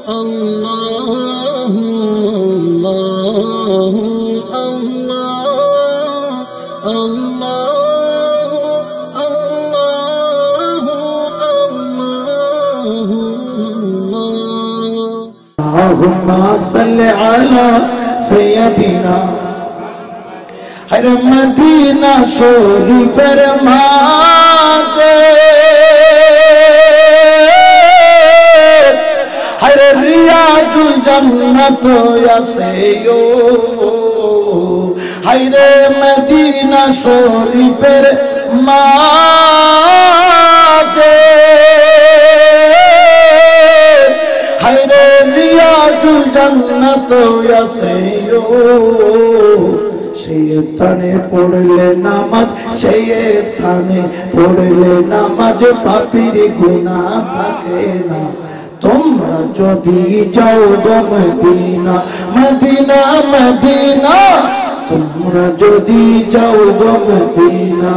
الله الله الله الله الله اللهم صل على سيدنا हर Medina शरीफेर माजे हर रियाजुल जन्नत यासेयो हर Medina शरीफेर माजे हर रियाजुल जन्नत यासेयो সেই স্থানে পড়লে নামাজ সেই স্থানে পড়লে নামাজ পাপীর গুনাহ থাকে না তোমরা যদি যাও গো মদিনা মদিনা মদিনা তোমরা যদি যাও গো মদিনা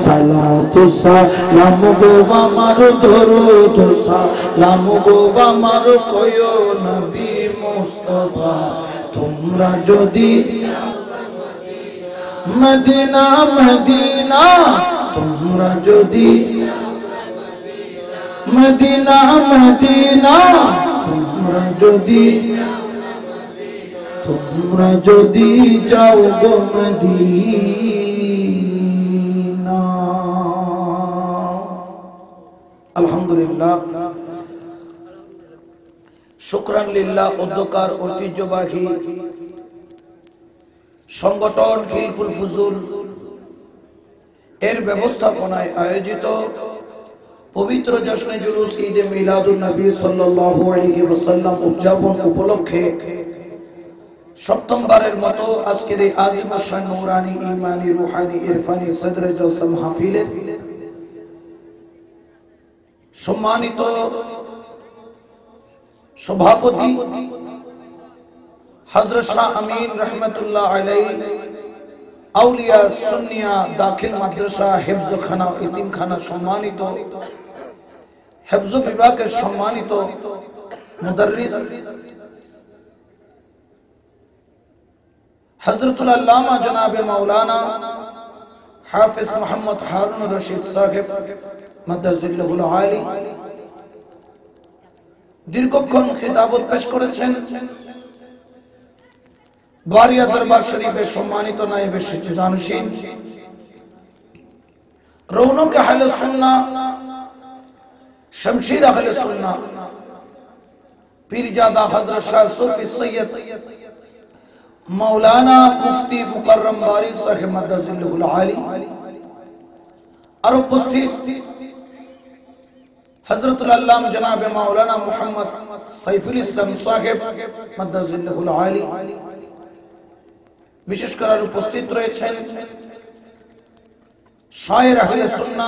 সালাতু সালাম গো আমার দরুদ সালাম গো আমার কয়ো নবী মুস্তাফা তোমরা যদি मदीना मदीना तुमरा जोदी मदीना मदीना तुमरा जोदी जाओ गो मदीना अल्हम्दुलिल्लाह शुक्रान लिल्लाह उद्दकार ঐতিহ্যবাহী সংগঠন খিলফুল ফুজুল এর ব্যবস্থাপনায় আয়োজিত পবিত্র জশ্নে জুলুস ঈদে মিলাদুন নবী সাল্লাল্লাহু আলাইহি ওয়াসাল্লাম উদযাপন উপলক্ষে সপ্তমবারের মতো আজকের এই আজিম শান নূরানী ঈমানী রূহানী ইরফানী সদরে জলসা মাহফিলের সম্মানিত সভাপতি हजरत शाह अमीन रहमतुल्लाह अलैह औलिया सुन्निया दाखिल मदरसा हिफ्ज खाना इतिम खाना सम्मानित हिफ्ज विभागের सम्मानित मुदर्रिस हजरतुल अल्लामा जनाब मौलाना हाफिज मोहम्मद हारून रशीद साहिब मद्दाजिल्लाहुल आली दीर्घक्षण खिताबत पेश করেছেন बारिया दरबार शरीफे सम्मानित नायब जानशीन रौनक अहले सुन्ना शमशीर अहले सुन्ना पीरजादा हजरत शाह सूफी सैयद मौलाना मुफ्ती मुकर्रम बारी साहिब मद्दाजिल्लाहुल आली और उपस्थित हजरतुल अल्लामा जनाब मौलाना मोहम्मद सैफुल इस्लाम साहिब मद्दाजिल्लाहुल आली विशेष कर उपस्थित रয়েছেন शायर अहले सुन्ना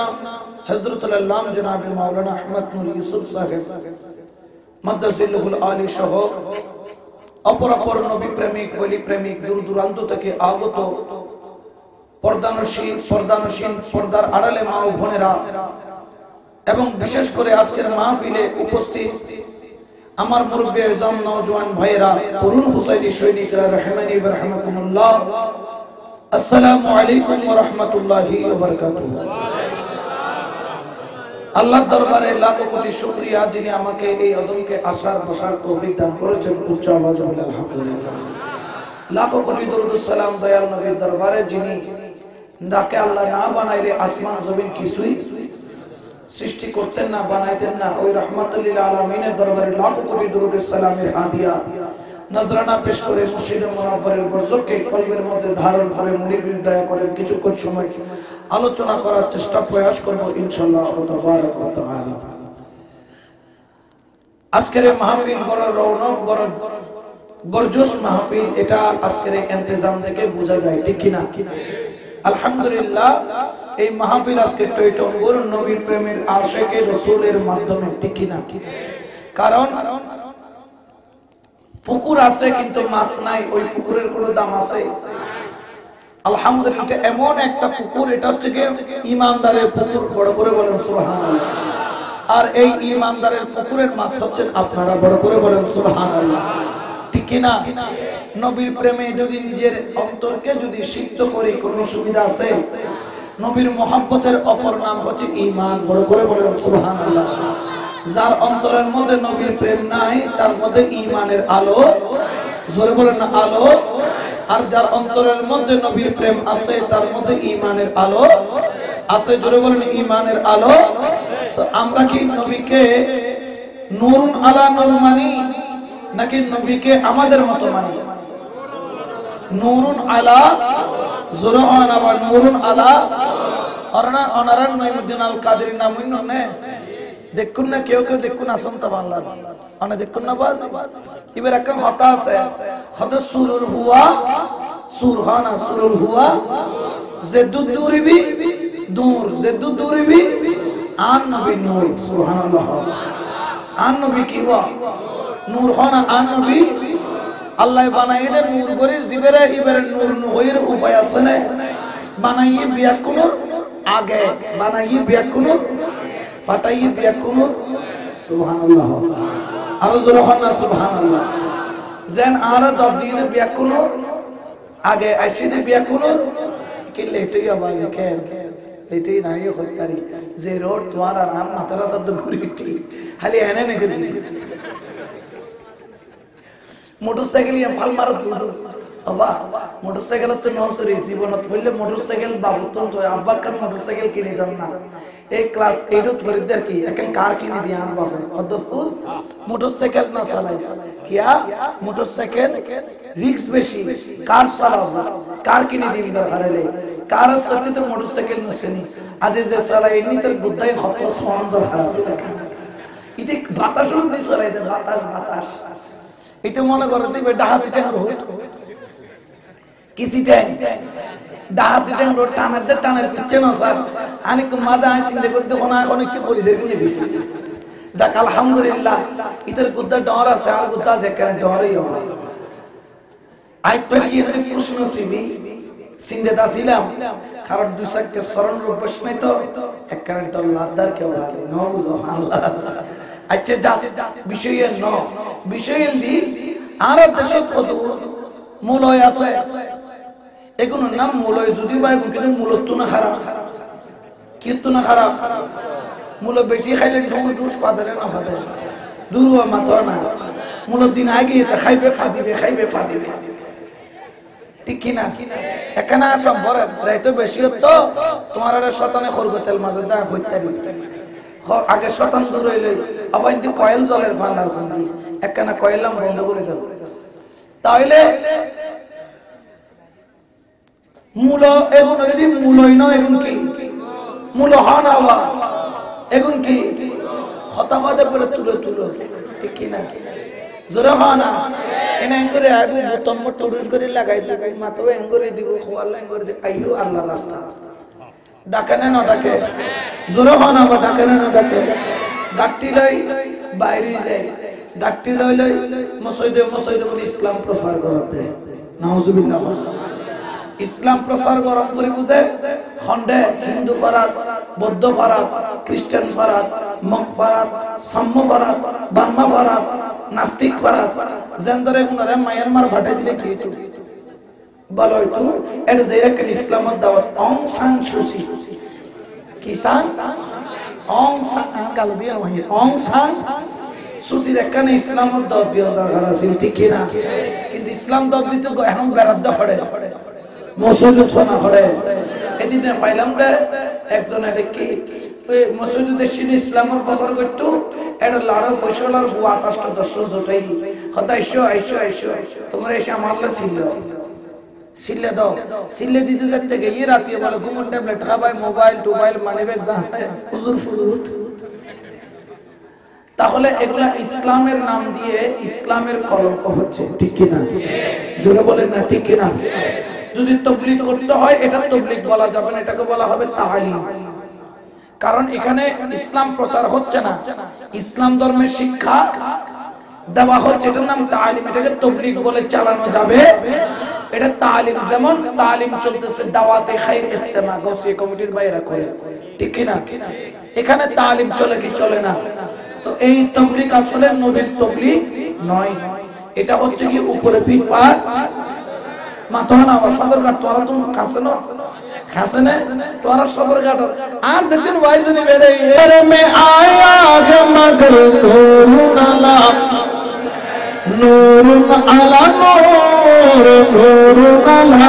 हजरतुल अल्लामा जनाब मौलाना अहमद नूर यूसुफ साहिब मद्दाजिल्लाहुल आली सह অপর অপর নবী প্রেমিক ওলি প্রেমিক দূর দূরান্ত থেকে আগত পর্দানশীন পর্দার আড়ালে মা ও বোনেরা এবং বিশেষ করে আজকের মাহফিলে উপস্থিত আমার মুরব্বি আজম নওজোয়ান ভাইরা তরুণ হুসাইনি সৈনিকরা রহমানি ওয়া রাহমাকুমুল্লাহ আসসালামু আলাইকুম ওয়া রাহমাতুল্লাহি ওয়া বারাকাতুহু আল্লাহর দরবারে লাখ কোটি শুকরিয়া যিনি আমাকে এই আদমকে আসার বসার তৌফিক দান করেছেন উচ্চ আওয়াজে বলে আলহামদুলিল্লাহ লাখ কোটি দরুদ ও সালাম দয়াল নবীর দরবারে যিনি যাকে আল্লাহ না বানাইলে আসমান জমিন কিছুই সৃষ্টি করতেন না বানাইতেন না ওই রাহমাতুল লিল আলামিনের দরবারে লাখ কোটি দরুদ ও সালামের হাদিয়া নজরানা পেশ করে মুর্শিদে মুনাওয়ারের বরজকে কলবের মধ্যে ধারণ করে মুনিবির দয়া করে কিছুক্ষণ সময় আলোচনা করার চেষ্টা প্রয়াস করব ইনশাআল্লাহ তাবারাক ওয়া তাআলা আজকের এই মাহফিল বড় রৌনক বড় বরজোশ মাহফিল এটা আজকের এই ইন্তজাম থেকে বোঝা যায় ঠিক কি না আলহামদুলিল্লাহ এই মাহফিল আজকে টয়টম্বুর নবীর প্রেমের আশিকে রাসূলের মাধ্যমে ঠিক কি না কারণ পুকুর আছে কিন্তু মাছ নাই ওই পুকুরের কোনো দাম আছে আলহামদুলিল্লাহ এমন একটা পুকুর এটা হচ্ছে কি ইমানদারের পুকুর বড় করে বলেন সুবহানাল্লাহ আর এই ঈমানদারের পুকুরের মাছ হচ্ছেন আপনারা। বড় করে বলেন সুবহানাল্লাহ। ঠিক কি না? নবীর প্রেমে যদি নিজের অন্তরকে যদি সিদ্ধ করে কোনো সুবিধা আছে? নবীর মহব্বতের অপর নাম হচ্ছে ঈমান। বড় করে বলেন সুবহানাল্লাহ। যার অন্তরের মধ্যে নবীর প্রেম নাই তার মধ্যে ঈমানের আলো, জোরে বলেন না, আলো। আর যার অন্তরের মধ্যে নবীর প্রেম আছে তার মধ্যে ঈমানের আলো আছে, জোরে বলেন ঈমানের আলো। তো আমরা কি নবীকে নূরুন আলা নূর মানি নাকি নবীকে আমাদের মতো মানি? নূরুন আলা, জোরে হয় না, নূরুন আলা। অনারান নঈমুদ্দিন আল কাদেরী নাম নে দেখুন না, কেউ কেউ দেখুন আসন তো বাংলা মানে দেখুন না বাজ এবার একটা কথা আছে, হতে সুরুল হুয়া সুর হয় না, সুরুল হুয়া যে দূরিবি দূর, যে দূরিবি আন নবী নূর। সুবহানাল্লাহ। আন নবী কি হুয়া নূর হয় না, আন নবী আল্লাহ বানাই যে নূর করে জিবেরে ইবেরে নূর হইর উপায় আছে না, বানাইয়ে বিয়াকুনুর আগে, বানাইয়ে বিয়াকুনুর ফাটাইয়ে বিয়াকুনুর। সুবহানাল্লাহ। আরো জোরে হয় না সুবহানাল্লাহ। যেন আর দদিনে বিয়াকুনুর আগে আইসিদে বিয়াকুনুর কি লেটেই আওয়াজ কেন লেটেই নাই হইতারি যে রোড তোমার আর নাম মাথাটা তো ঘুরি খালি এনে নে করি মোটরসাইকেল ইয়া ফাল মারত বাবা মোটরসাইকেল তো নসরি জীবনত হইলে মোটরসাইকেল বাবু তো আব্বা কার মোটরসাইকেল কিনে দাও না, এই ক্লাস 8 ফরিদদার কি এখন কার কিনে দিয়া আর বাবা অদ্ভুত মোটরসাইকেল না চালাইছ কিয়া মোটরসাইকেল রিস্ক বেশি, কার চালাও কার কিনে দিন দরকার হলে কার সত্যি তো মোটরসাইকেল নসেনি আজ যে চালাই এমনি তোর গুদ্দাই হত সমান দরকার আছে ইতে বাতাস উড়ে চালাই দে বাতাস বাতাস এটা মনে করে দিবে ডাহাসিটা রোড কিসিটা ডাহাসিটা রোড টানার পিছনে না স্যার আমি মাদা চিন্তা করতে কোন এখন কি করিছে গুলি দিছি যাক আলহামদুলিল্লাহ ইতর গুদ্দা ডর আছে আর গুদ্দা যে কেন ডরই হবে আই তো কি প্রশ্ন সিবি সিন্ধে দাসিলাম কারণ দুসাককে স্মরণ রূপ বসনে তো এক কারণ তো লাদার কেউ আছে নবু সুবহানাল্লাহ। আচ্ছা যা বিষয়ের ন বিষয়ের দি আর দেশে কত মূলয় আছে এগুলোর নাম মূলয় যদি বা এগুলো কিন্তু মূলত না খারাপ কিন্তু না খারাপ মূল বেশি খাইলে ঢুস ফাদারে না ফাদারে দূর মাথা না মূল দিন আগে খাইবে ফাদিবে খাইবে ফাদিবে ঠিক কিনা এখানে সম্ভব রাইতো বেশি হতো তোমার আর শতানে খরগোতেল মাঝে দা হইতারি আগে শতান দূর হইলে আবার কিন্তু কয়েল জলের ভান্ডার খান্দি একখানা কয়েলাম বন্ধ করে দেব তাহলে মূল এগুন যদি মূলই না এগুন কি মূল হন আবার এগুন কি হতা হতে পরে তুলো তুলো ঠিক কিনা জোরে হয় না এনে এঙ্গরে আইবো বোতম টুরুস করে লাগাই লাগাই মাথা এঙ্গরে দিব খোয়াল্লা এঙ্গরে দিব আইও আল্লাহ রাস্তা ডাকানে না ডাকে জোরে হয় না বা ডাকানে না ডাকে গাট্টি লই বাইরে যায় গাট্টি লই লই মসজিদে মসজিদে ইসলাম প্রচার করতে নাউজুবিল্লাহ ইসলাম প্রচার করার পরিবর্তে হন্ডে হিন্দু ফারাত বৌদ্ধ ফারাত খ্রিস্টান ফারাত মগ ফারাত সাম্য ফারাত বার্মা ফারাত নাস্তিক ফারাত জেন্দারে গুনারে মায়ানমার ফাটাই দিলে কি হইতো বলো হইতো এটা যে একটা ইসলামের দাওয়াত অং সাং সুসি কি সাং অং সাং কাল দিয়া মাই অং সাং সুসির একখানে ইসলামের দাওয়াত দিয়া দরকার আছে ঠিক কি না কিন্তু ইসলাম দাওয়াত দিতে এখন বেরাদ্দা পড়ে মসজিদ সোনা করে এদিনে পাইলাম রে একজন কি ওই মসজিদ দেশিন ইসলামের প্রচার করতো এটা লাড়ার ফসলার হুয়া 28 জোটাই কথা আইসো আইসো আইসো তোমরা এসে আমারলে সিলে দাও সিলে দিতে যেতে গিয়ে রাতে বলে ঘুমোর ট্যাবলেট খাবাই মোবাইল টোবাইল মানি ব্যাগ যা হুজুর ফুরুত তাহলে এগুলা ইসলামের নাম দিয়ে ইসলামের কলঙ্ক হচ্ছে ঠিক কি না জোরে বলেন না ঠিক কি না যদি তাবলীগ করতে হয় এটা তাবলীগ বলা যাবে না এটাকে বলা হবে তালিম কারণ এখানে ইসলাম প্রচার হচ্ছে না ইসলাম ধর্মের শিক্ষা দেওয়া হচ্ছে এটার নাম তালিম এটাকে তাবলীগ বলে চালানো যাবে এটা তালিম, যেমন তালিম চলতেছে দাওয়াতে খাইর ইস্তেমা গৌসিয়া কমিটির বাইরে করে, ঠিক কি না? এখানে তালিম চলে কি চলে না? তো এই তাবলীগ আসলে নবীর তাবলীগ নয়, এটা হচ্ছে কি উপরে ফিটফাট মাথা না সদর কাট। তোরা তো কাছে না কাছে না, তোরা সদর কাট। আর যেদিন ওয়াইজনি বেরে এরে মে আয়া হে মগর নূর আলা নূর আলা নূর নূর আলা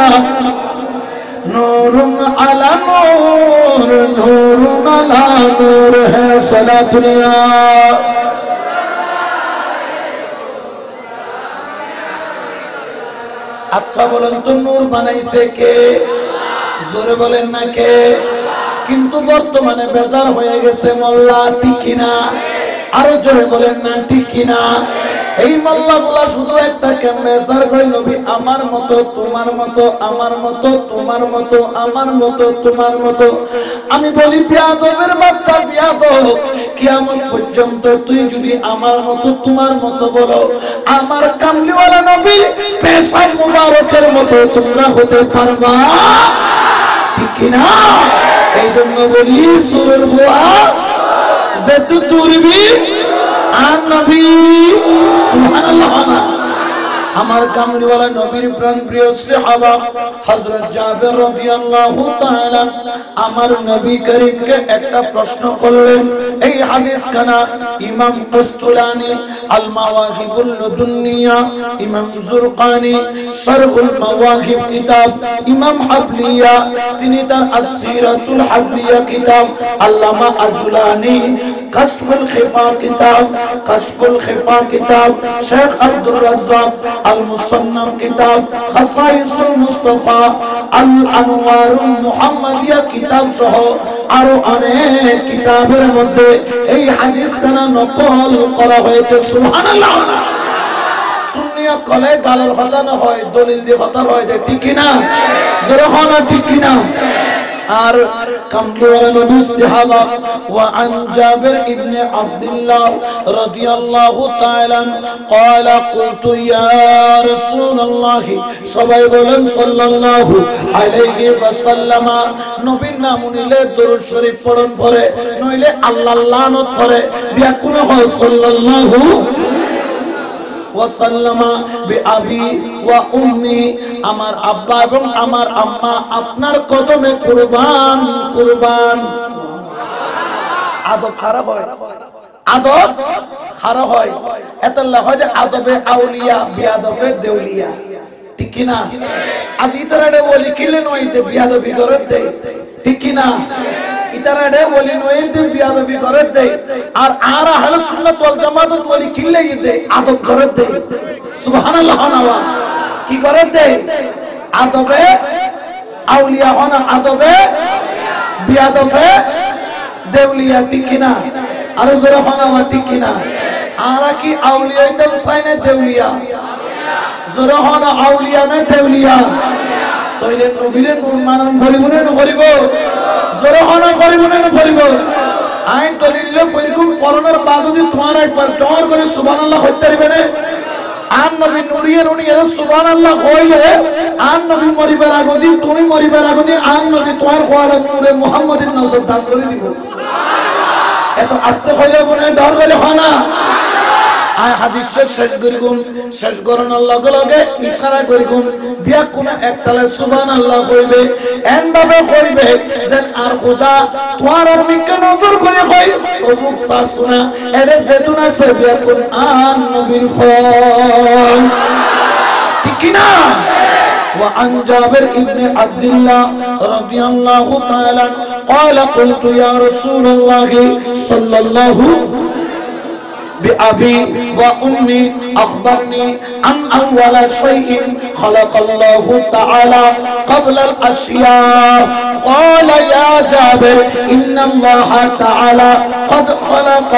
नूर अला नूर नूर अला नूर है सलातुल्लाह। अच्छा बोलें तो नूर बनाइছে কে? জোরে বলেন না কে? কিন্তু বর্তমানে বেজার হয়ে গেছে মোল্লা, ঠিক কিনা? আরো জোরে বলেন না ঠিক কিনা? এই মোল্লাগুলা শুধু একটা মেসার কই নবী আমার মতো তোমার মতো, আমার মতো তোমার মতো, আমার মতো তোমার মতো। আমি বলি বিয়াদবের বাচ্চা বিয়াদব, কিয়ামত পর্যন্ত তুই যদি আমার মতো তোমার মতো বলো, আমার কামলিওয়ালা নবী পেশাব মুবারকের মতো তোমরা হতে পারবা, ঠিক কিনা? এই জন্য বলি সুরের হুয়া যেতু তুরবি আর নবী সুবহানাল্লাহ। আমার কামলিওয়ালা নবীর প্রাণ প্রিয় সাহাবা হযরত জাবের রাদিয়াল্লাহু তাআলা আমার নবী করিমকে একটা প্রশ্ন করলেন। এই হাদিস খানা ইমাম কুস্তুলানি আল মাওয়াহিবুল লুদুনিয়া, ইমাম জুরকানি শরহুল মাওয়াহিব কিতাব, ইমাম হাবলিয়া তিনি তার আসসিরাতুল হাবলিয়া কিতাব, আল্লামা আজুলানি কাশফুল খিফা কিতাব, কাশফুল খিফা কিতাব, শেখ আব্দুর রাজ্জাক আল মুসান্নাফ কিতাব, খাসাইসুল মুস্তাফা আল আনওয়ারুল মুহাম্মাদিয়া কিতাব সহ আরো অনেক কিতাবের মধ্যে এই হাদিস খানা নকল করা হয়েছে। সুবহানাল্লাহ। সুন্নিয়া কলে গালের কথা না হয়, দলিল দিয়ে কথা হয়, ঠিক কিনা? জোরে হয় না, ঠিক কিনা? আর কামলিওয়ালা নবী সাহাবা ওয়া আন জাবির ইবনে আব্দুল্লাহ রাদিয়াল্লাহু তাআলা قال قلت يا رسول الله, সবাই বলেন সাল্লাল্লাহু আলাইহি ওয়াসাল্লাম। নবীর নাম নিলে দরুদ শরীফ পড়ন পড়ে, নইলে আল্লাহর লানত পড়ে, ব্যাকুল হয় সাল্লাল্লাহু ওয়াসাল্লামা বিআবি ওয়া উম্মি, আমার আব্বা এবং আমার আম্মা আপনার কদমে কুরবান কুরবান। আদব খারাপ হয়, আদব খারাপ হয়, এতলা হয় যে আদবে আউলিয়া বিয়াদবে দেউলিয়া, ঠিক কি না? আজ ইতারাডে ওলি কিলে নইতে বিয়াদবি করে দেয়, ঠিক কি না? ইতারাডে ওলি নইতে বিয়াদবি করে দেয়, আর আহলে সুন্নাত ওয়াল জামাত ওলি কিলে দেয় আদব করে দেয়। সুবহানাল্লাহ। নাওয়া কি করে দেয়? আদবে আউলিয়া হনা, আদবে বিয়াদবে দেউলিয়া, ঠিক কি না? আর জোরে হনা ঠিক কি না? আরা কি আউলিয়া ইতাম সাইনে দেউলিয়া? জোরে হনা আউলিয়া না দেউলিয়া? তইলে নবীরে নূর মানন করিব না করিব? জোরে হনা করিব না করিব? আই দলিল ফরিকুম ফরনের বাদ যদি তোমার একবার জোর করে সুবহানাল্লাহ হইতে পারবে না? আর নবী নুরিয়ে নুরিয়ে সুবহানাল্লাহ কইলে আর নবী মরিবার আগদি তুই মরিবার আগদি আর নবী তোমার কোয়ালা নূরে মুহাম্মাদিন নজর দান করে দিব। এত আস্তে হইলে মনে ডর গেলে হয় না। আয় হাদিস শেষ করিগুম, শেষ করন লগে লগে ইশারা করিগুম বিয়া কোন একতালে সুবহানাল্লাহ কইবে, এন ভাবে কইবে যেন আর খোদা তোমার আর মিকে নজর করে কই ও বুক সাসুনা এরে যেতুনা সে বিয়া কোন আন নবীর ফল, ঠিক কি না? وعن جابر ابن عبد الله رضي الله تعالى قال قلت يا رسول الله صلى الله بأبي وأمي أخبرني عن أول شيء خلق الله تعالى قبل الأشياء. قال يا جابر إن الله تعالى قد خلق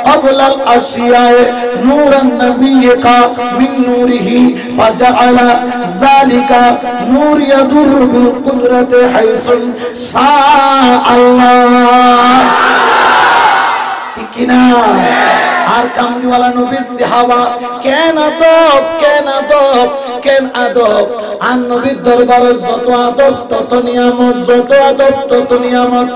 قبل الأشياء نورا نبيك من نوره فجعل ذلك نور يدر بالقدرة حيث شاء الله. কিনা? আর কামলিওয়ালা নবী সাহাবা কেন আদব, কেন আদব, কেন আদব। আর নবীর দরবারে যত আদব তত নিয়ামত, যত আদব তত নিয়ামত।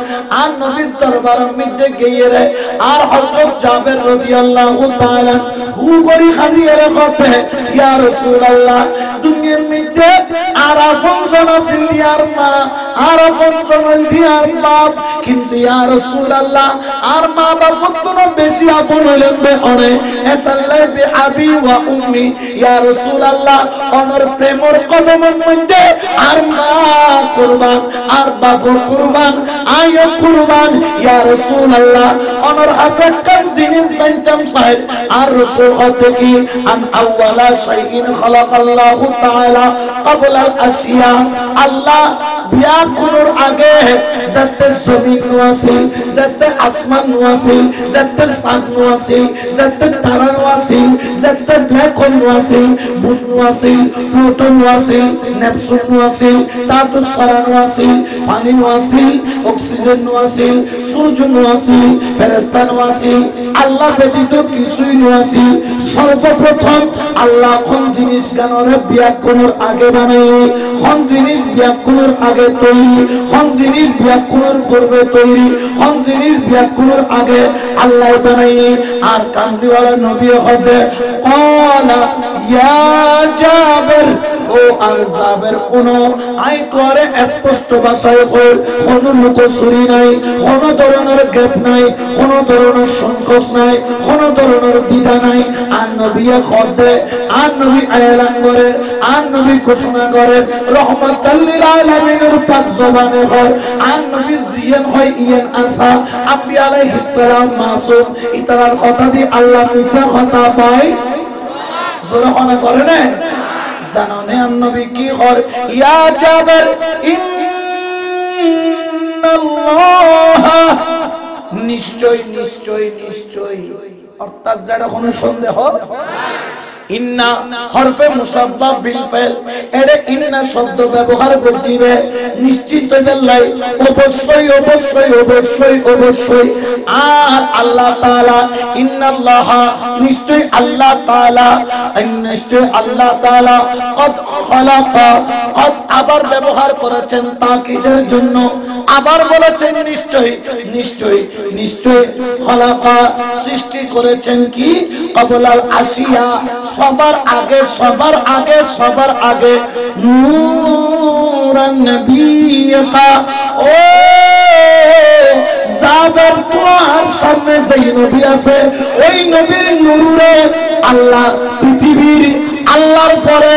আর নবীর দরবারের মধ্যে গিয়ে রে আর হযরত জাবের রাদিয়াল্লাহু তাআলা হু করি খালিয়ে রাখতে, ইয়া রাসূলুল্লাহ দুনিয়ার মধ্যে আর আপনজন আছিল ইয়ার মা, আর আপনজন ইয়ার বাপ, কিন্তু ইয়া রাসূলুল্লাহ আর মা বাপ তো বেশি আপন হলেন অনে এতাল্লাই বে আবি ওয়া উম্মি, ইয়া রাসূলুল্লাহ আমার প্রেমর কদমের মধ্যে আর মা কুরবান আর বাপ কুরবান আয় কুরবান, ইয়া রাসূলুল্লাহ আমার হাসান কাম জিনিস সাইতাম সাহেব আর রাসূল হতে কি আন আউয়ালা শাইইন খালাকাল্লাহু তাআলা ক্বাবলা আল আশিয়া, আল্লাহ বিয়া কোনোর আগে যাতে জমিন ওয়াসিল, যাতে আসমান ওয়াসিল, যাতে চাঁদ ওয়াসিল, যাতে তারা ওয়াসিল, যাতে ব্ল্যাক হোল ওয়াসিল, বুধ ওয়াসিল, প্লুটন ওয়াসিল, নেপচুন ওয়াসিল, তাতো সরান ওয়াসিল, পানি ওয়াসিল, অক্সিজেন ওয়াসিল, সূর্য ওয়াসিল, ফেরেশতা ওয়াসিল, আল্লাহ ব্যতীত কিছুই ওয়াসিল। সর্বপ্রথম আল্লাহ কোন জিনিস গানরে বিয়া কোনোর আগে বানাই, কোন জিনিস বিয়া কোনোর আগে তৈরি, কোন জিনিস বিয়া কোনোর পূর্বে তৈরি, কোন জিনিস বিয়া কোনোর আগে আল্লাহ বানাই। আর কামলিওয়ালা নবী হবে ক্বালা ইয়া জাবের, ও আর জাবের কোন আই তোরে স্পষ্ট ভাষায় কই, কোন লুকোচুরি নাই, কোন ধরনের গ্যাপ নাই, কোন ধরনের সংকোচ নাই, কোন ধরনের দ্বিধা নাই। আর নবী হবে, আর নবী এলান করে, আর নবী ঘোষণা করে রহমাতাল লিল আলামিনের পাক জবানে হয়, আর নবী জিয়ান হয় ইয়ান আসা আম্বিয়া আলাইহিস সালাম মাসুম, ইতারার কথা দিয়ে আল্লাহ মিছা কথা পায় জোরে কোনা করে না জানানে। আর নবী কি করে ইয়া জাবের ইন্নাল্লাহ, নিশ্চয় নিশ্চয় নিশ্চয়, অর্থাৎ যারা কোনো সন্দেহ ইন্না হরফে মুসাব্বাহ বিল ফাইল, এরে ইন্না শব্দ ব্যবহার করছি রে নিশ্চিত বেলাই অবশ্যই অবশ্যই অবশ্যই অবশ্যই। আর আল্লাহ তাআলা ইন্নাল্লাহ নিশ্চয় আল্লাহ তাআলা, নিশ্চয় আল্লাহ তাআলা কদ খালাকা, কদ আবার ব্যবহার করেছেন তাকিদের জন্য, আবার বলেছেন নিশ্চয় নিশ্চয় নিশ্চয়, খালাকা সৃষ্টি করেছেন কি ক্বাবলাল আশিয়া সবার আগে সবার আগে সবার আগে, নূরান নবিয়্যিকা, ও জাবের তোমার সামনে যেই নবী আছে ওই নবীর নূরে আল্লাহ পৃথিবীর আল্লাহর পরে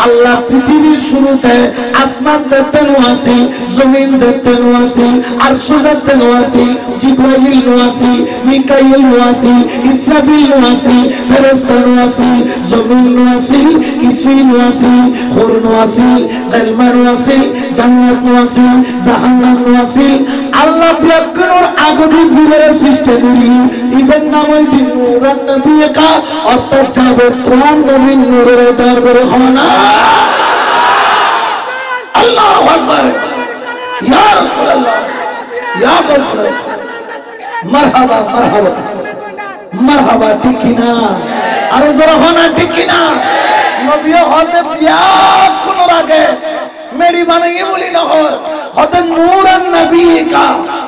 আল্লাহ পৃথিবীর শুরুতে আসমান যেতেন ওয়াসি, জমিন যেতেন ওয়াসি, আরশ যেতেন ওয়াসি, জিবরাইল ওয়াসি, মিকাইল ওয়াসি, ইসরাফিল ওয়াসি, ফেরেশতা ওয়াসি, জমিন ওয়াসি, কিছুই ওয়াসি, খুর ওয়াসি, কালমার ওয়াসি, জান্নাত ওয়াসি, জাহান্নাম ওয়াসি। আল্লাহ প্রাকৃতির আগতে জীবের সৃষ্টি করি ইবেন নাম ওই নূরান নবিয়্যিকা, অর্থাৎ যাবে তোমার নবীর নূরের দার করে হনা। আল্লাহু আকবার, ইয়া রাসূলুল্লাহ, ইয়া রাসূলুল্লাহ, মারহাবা মারহাবা মারহাবা, ঠিক কি না? আর জোরে হনা ঠিক কি না? নবী হতে বিয়া কোন আগে মেরি বানাইয়ে বলি নহর হতে নূরান নবিয়্যিকা,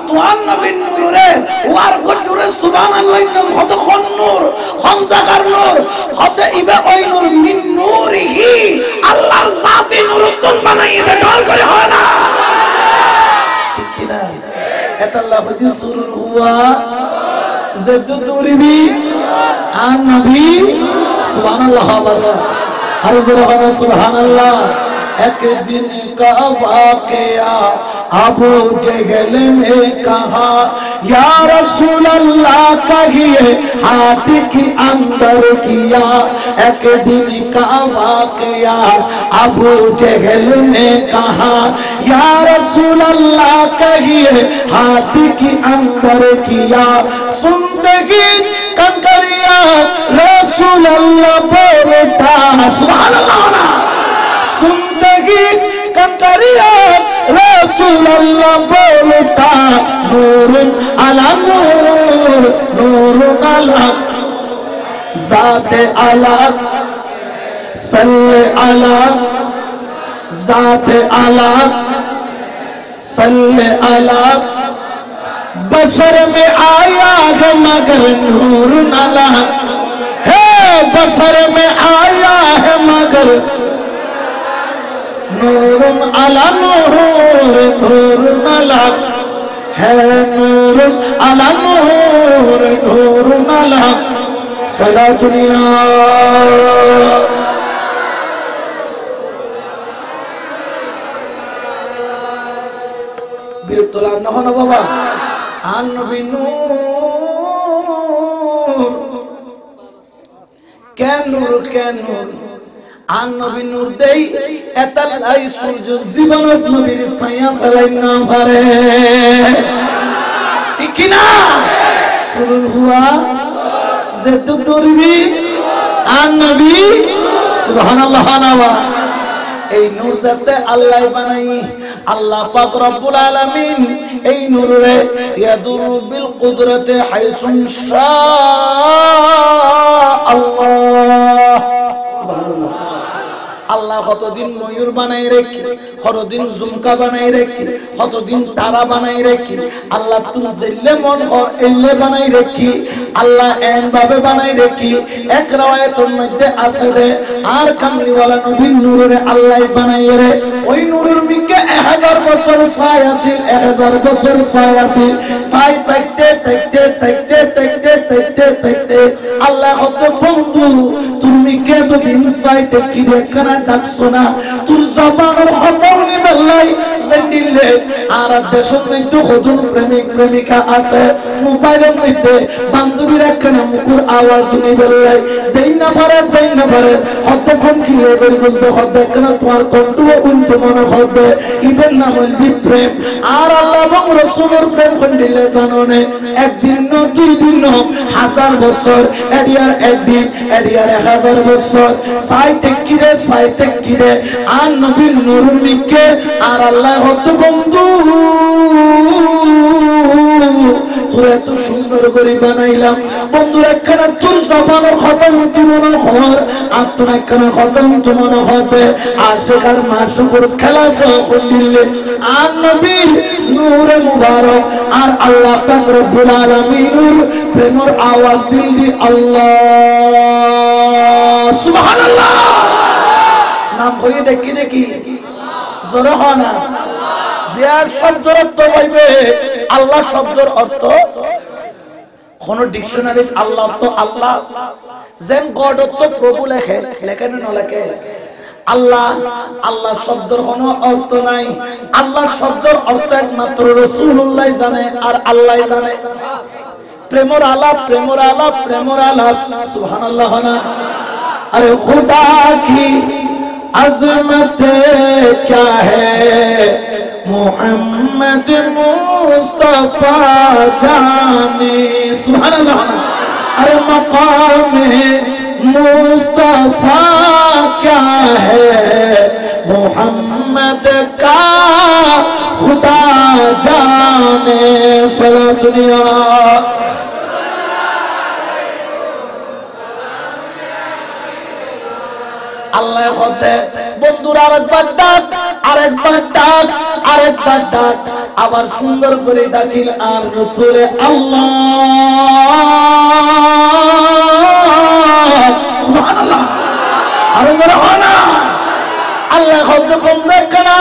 তোমার নবীর নূরে ওয়ার গজুরে সুবহানাল্লাহ, নাম হতে কোন নূর কোন জায়গার নূর হতে ইবে ওই নূর মিন নূরিহি, আল্লাহর জাতি নূরতুন বানাইয়ে দে ডর করে হয় না ঠিক কি না? এতাল্লাহ হদি সুরুর হুয়া জেদ্দু তুরিবি আন নবী সুবহানাল্লাহ, আর জোরে সুবহানাল্লাহ। एक दिन का वाक़या अबू जहल ने कहा या रसूल अल्लाह कहिए हाथ की अंदर किया, एक दिन का वाक़या अबू जहल ने कहा या रसूल अल्लाह कहिए हाथ की अंदर किया, सुनते ही कंकरिया रसूल अल्लाह बोलता सुभान अल्लाह, सुंदगी कंकरिया रसूल अल्लाह बोलता नूरुन अला नूर, नूरुन अला जाते अला सल्ले अला ज़ात आला सल्ले अला बशर में आया है मगर नूर नाला है बशर में आया है मगर नूर अला नूर नूर नाला है नूर अला नूर नूर नाला सला दुनिया বিরক্তলা নহন বাবা আন নবী নূর কেন নূর কেন আন নবী নূর দেই এতালাই সূর্য জীবনত নবীর ছায়া ফেলাই না পারে ঠিক না শুরু হুয়া যে তো দরবি আন নবী সুবহানাল্লাহ নাওয়া এই নূর যাতে আল্লাহ বানাই আল্লাহ পাক রব্বুল আলামিন এই নূরে ইয়াদুর বিল কুদরতে হাইসুন শা আল্লাহ সুবহানাল্লাহ আল্লাহ কতদিন ময়ূর বানাই রেখে কতদিন ঝুমকা বানাই রেখে কতদিন তারা বানাই রেখে আল্লাহ তুই জেলে মন কর এলে বানাই রেখি আল্লাহ এন ভাবে বানাই রেখি এক রাওয়ায়াতের মধ্যে আছে রে আর কামলিওয়ালা নবীর নূরে আল্লাহ বানাই রে ওই নূরের মিকে 1000 বছর ছাই আছিল 1000 বছর ছাই আছিল ছাই থাকতে থাকতে থাকতে থাকতে থাকতে থাকতে আল্লাহ কত বন্ধু তুমি কে তো দিন ছাই কি দেখনা ডাকছো না তোর জবানের হতনি বেলাই জেন্দিলে আর দেশের মধ্যে কতজন প্রেমিক প্রেমিকা আছে মোবাইলের মধ্যে বান্ধবীরা কেন মুকুর আওয়াজ শুনি বেলাই দেই না পারে হত ফোন কিলে করি বুঝতে হত কেন তোমার কন্ট্রোল উল্টো মনে হবে ইবেন নাম হইল প্রেম আর আল্লাহ এবং রাসূলের প্রেম কন্ডিলে জানোনে একদিন ন দুই দিন ন 1000 বছর এডিয়ার একদিন এডিয়ার 1000 বছর সাইতে কিরে আর নবীর নূর মিকে আর আল্লাহ হত বন্ধু তোর এত সুন্দর করে বানাইলাম বন্ধুর একখানা তোর জবানের খতম তো মনে হর আর তোর একখানা খতম তো মনে হতে আশিক আর মাসুকুর খেলা সহ দিলে আর নবীর নূরে মুবারক আর আল্লাহ পাক রব্বুল আলামিনের প্রেমের আওয়াজ দিলি আল্লাহ সুবহানাল্লাহ নাম হয়ে দেখি জোরে হয় না বিয়ার শব্দের অর্থ হইবে আল্লাহ শব্দের অর্থ কোন ডিকশনারি আল্লাহ তো আল্লাহ যেন গড তো প্রভু লেখে লেখেন না লেখে আল্লাহ আল্লাহ শব্দের কোনো অর্থ নাই আল্লাহ শব্দের অর্থ একমাত্র রাসূলুল্লাহ জানে আর আল্লাহ জানে প্রেমের আলাপ সুবহানাল্লাহ না अरे खुदा की अज़मत क्या है मोहम्मद मुस्तफा जाने सुभानअल्लाह अरे मकाम मुस्तफा क्या है मोहम्मद का खुदा जाने सला दुनिया আল্লাহ হতে বন্ধুরা আরেকবার ডাক আবার সুন্দর করে ডাকিল আর রাসূলে আল্লাহ সুবহানাল্লাহ আরে যারা হয় না আল্লাহ হতে বন্ধু কানা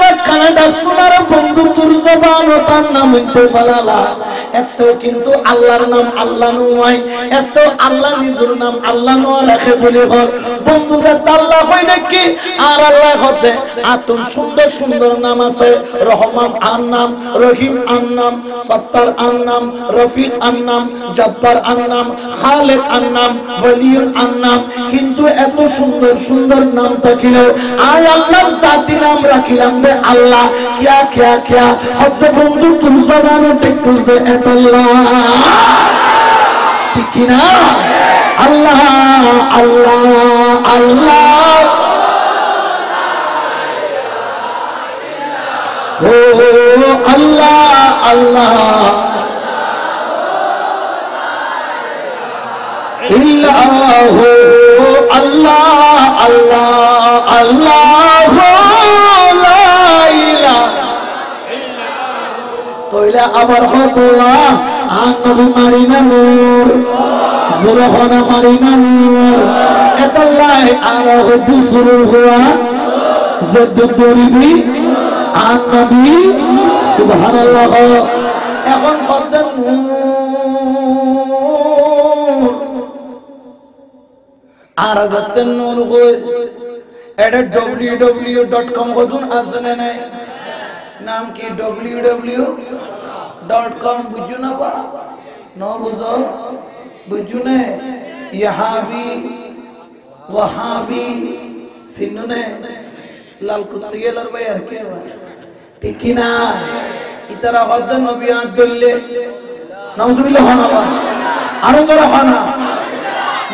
ডাক শোনার বন্ধু তোর জবান ও তার নাম হইতে বলালা এত কিন্তু আল্লাহর নাম আল্লাহ নয় এত আল্লাহ নিজের নাম আল্লাহ নয় রাখে বলে হর বন্ধু যে আল্লাহ হয় নাকি আর আল্লাহ হতে আতুন সুন্দর সুন্দর নাম আছে রহমান আর নাম রহিম আর নাম সত্তার আর নাম রফিক আর নাম জব্বার আর নাম খালেক আর নাম ওয়ালিউল আর নাম কিন্তু এত সুন্দর সুন্দর নাম থাকিলেও আয় আল্লাহর জাতি নাম রাখিলাম দে আল্লাহ क्या হত বন্ধু তুম জবান ঠিক বুঝবে এত আল্লাহ ঠিক না আল্লাহ আল্লাহ আল্লাহ ও আল্লাহ আল্লাহ ইল্লাহু আল্লাহ আল্লাহ আল্লাহ বরকতুল্লাহ আন নবী মারিনা নূর জুরহানা মারিনা নূর এতাল্লাহ আর হদি শুরু হুয়া জদ্দুরিবি আন নবী সুবহানাল্লাহ এখন খদ্দাম নূর আর আজাতেন নূর কই এটা www.com কতন আছে না নাই নাম কি www.com বুঝু না বা না বুঝো বুঝু না ইহাবি ওয়াহাবি সিননে লাল কুত্তে গেলার ভাই আর কি ঠিক কি না ইতারা হদ্দ নবী আদলে নাউজুবিল্লাহ হানাবা আরো জোরে হানা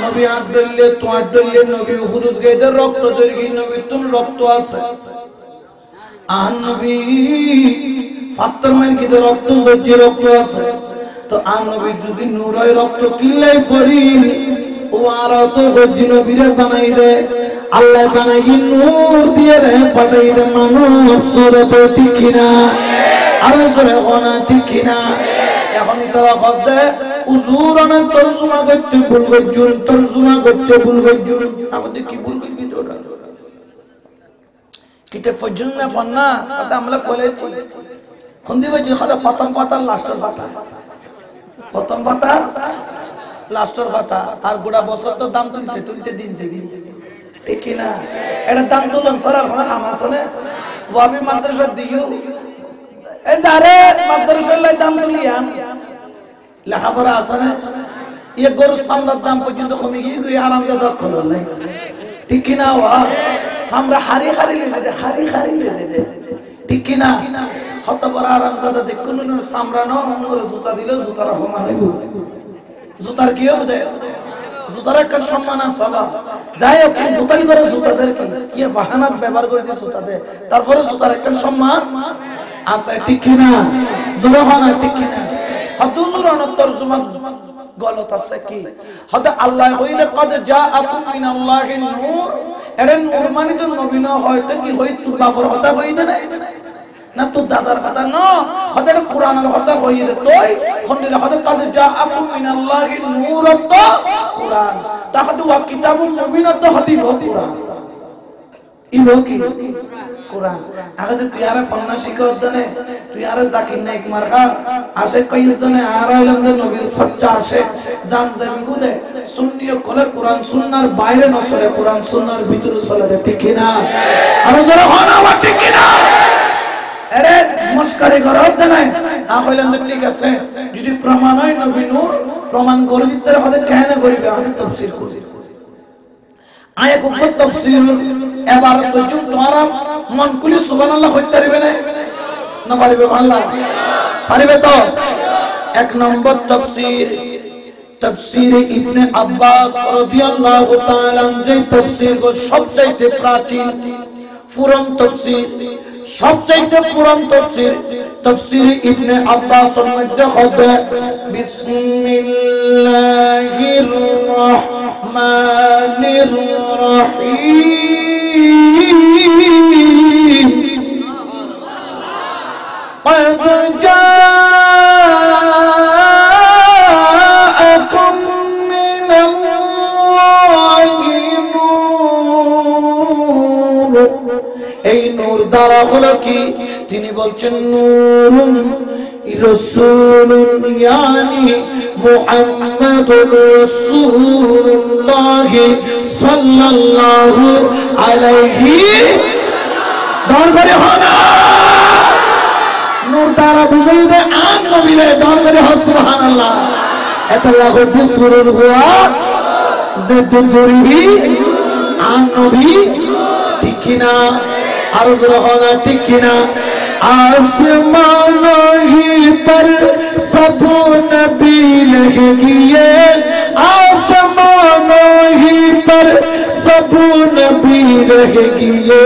নবী আদলে তো আদলে নবী হুদুদ গায়দের রক্ত দর্গি নবী তুম রক্ত আছে আন নবী ফাত্তর মান কি রক্ত জজি রক্ত আছে তো আন নবী যদি নূরের রক্ত কিল্লাই ফরি ও আর তো গজি নবীর বানাই দে আল্লাহ বানাই নূর দিয়ে রে ফাটাই দে মানব সুরতে ঠিক কিনা আরো জোরে কোনা ঠিক কিনা এখনই তারা হদে হুজুর অনেক তরজমা করতে ভুল গজুন তরজমা করতে ভুল গজুন আমাদের কি ভুল গজবি তোরা কিতে ফজুন না ফন্না কথা আমরা ফলেছি খন্দি বাজি কথা প্রথম পাতা লাস্টের পাতা প্রথম পাতা লাস্টের পাতা আর গোটা বছর তো দাম তুলতে তুলতে দিন জেগে ঠিক কি না এটা দাম তুলন সরার কোনো হামাসনে ওয়াবি মাদ্রাসা দিও এই যারে মাদ্রাসার লাই দাম তুলিয়ান লেখাপড়া আসনে ইয়ে গরু সামরার দাম পর্যন্ত কমে গিয়ে গিয়ে আরামদাদা খোলো নাই ঠিক কি না ওয়া সামরা হারি হারি লেগে দে হারি হারি লেগে দে ঠিক কি না হত বড় আরামদাদা দেখুন সামরা ন ওরে জুতা দিলে জুতার সমান হইব জুতার কি হবে জুতার একটা সম্মান আছে বাবা যাই হোক বোতল করে জুতাদের কি বাহানাত ব্যবহার করে যে জুতা দেয় তারপরে জুতার একটা সম্মান আছে ঠিক কি না জোরে হয় না ঠিক কি না হদুজুর তরজমা গলত আছে কি হদ আল্লাহ কইলে কদ জাআকুম মিনাল্লাহি নূর এর নূর মানে তো নবী না হয়তো কি হই তুই বাপর কথা কই দে না তো দাদার কথা না হদ এটা কোরআনের কথা কই দে তুই খন্ডিলে হদ কদ জাআকুম মিনাল্লাহি নূর তো কোরআন তাহলে ওয়া কিতাবুল মুবিন তো হদিব কোরআন ইবো কি কোরআন আগে তুই আরে ফন্না শিখছ দনে তুই আরে জাকির নাইক মারখা আশে কইছ দনে আর আলম দে নবীর সচ্চা আশে জান জামি গুদে সুন্নিয় কোলে কোরআন সুন্নাহর বাইরে নসরে কোরআন সুন্নাহর ভিতরে চলে দে ঠিক কি না আর জোরে হনা ওয়া ঠিক কি না আরে মস্কারি করব দনে আ কইলেন ঠিক আছে যদি প্রমাণ হয় নবী নূর প্রমাণ করে দিতে হবে কেন করিবে হাতে তাফসীর করি আয়া কো তাফসীর এবার তো যুগ তোমারা মন কুলি সুবহানাল্লাহ কইতে পারবে না পারবে আল্লাহ পারবে তো এক নম্বর তাফসীর ইবনে আব্বাস রাদিয়াল্লাহু তাআলা যে তাফসীর গো সবচাইতে প্রাচীন পুরান তাফসীর সবচাইতে পুরান তাফসীর ইবনে আব্বাস এর মধ্যে হবে বিসমিল্লাহির রহমানির রহিম قد جاءكم من الله نور এই নূর দ্বারা হলো কি তিনি বলছেন নূরুন রাসূলুন ইয়ানি মুহাম্মাদুর রাসূলুল্লাহ সাল্লাল্লাহু আলাইহি দর করে হনা নূর দ্বারা বুঝাই দে আন নবীরে দর করে সুবহানাল্লাহ এতাল্লাহ দি সুরুর হুয়া জদ্দুরিহি আন নবী ঠিক কি না আর জোরে হনা ঠিক কি না आसमानों ही पर सब नबी लगे आसमानों ही पर सब नबी रहेंगे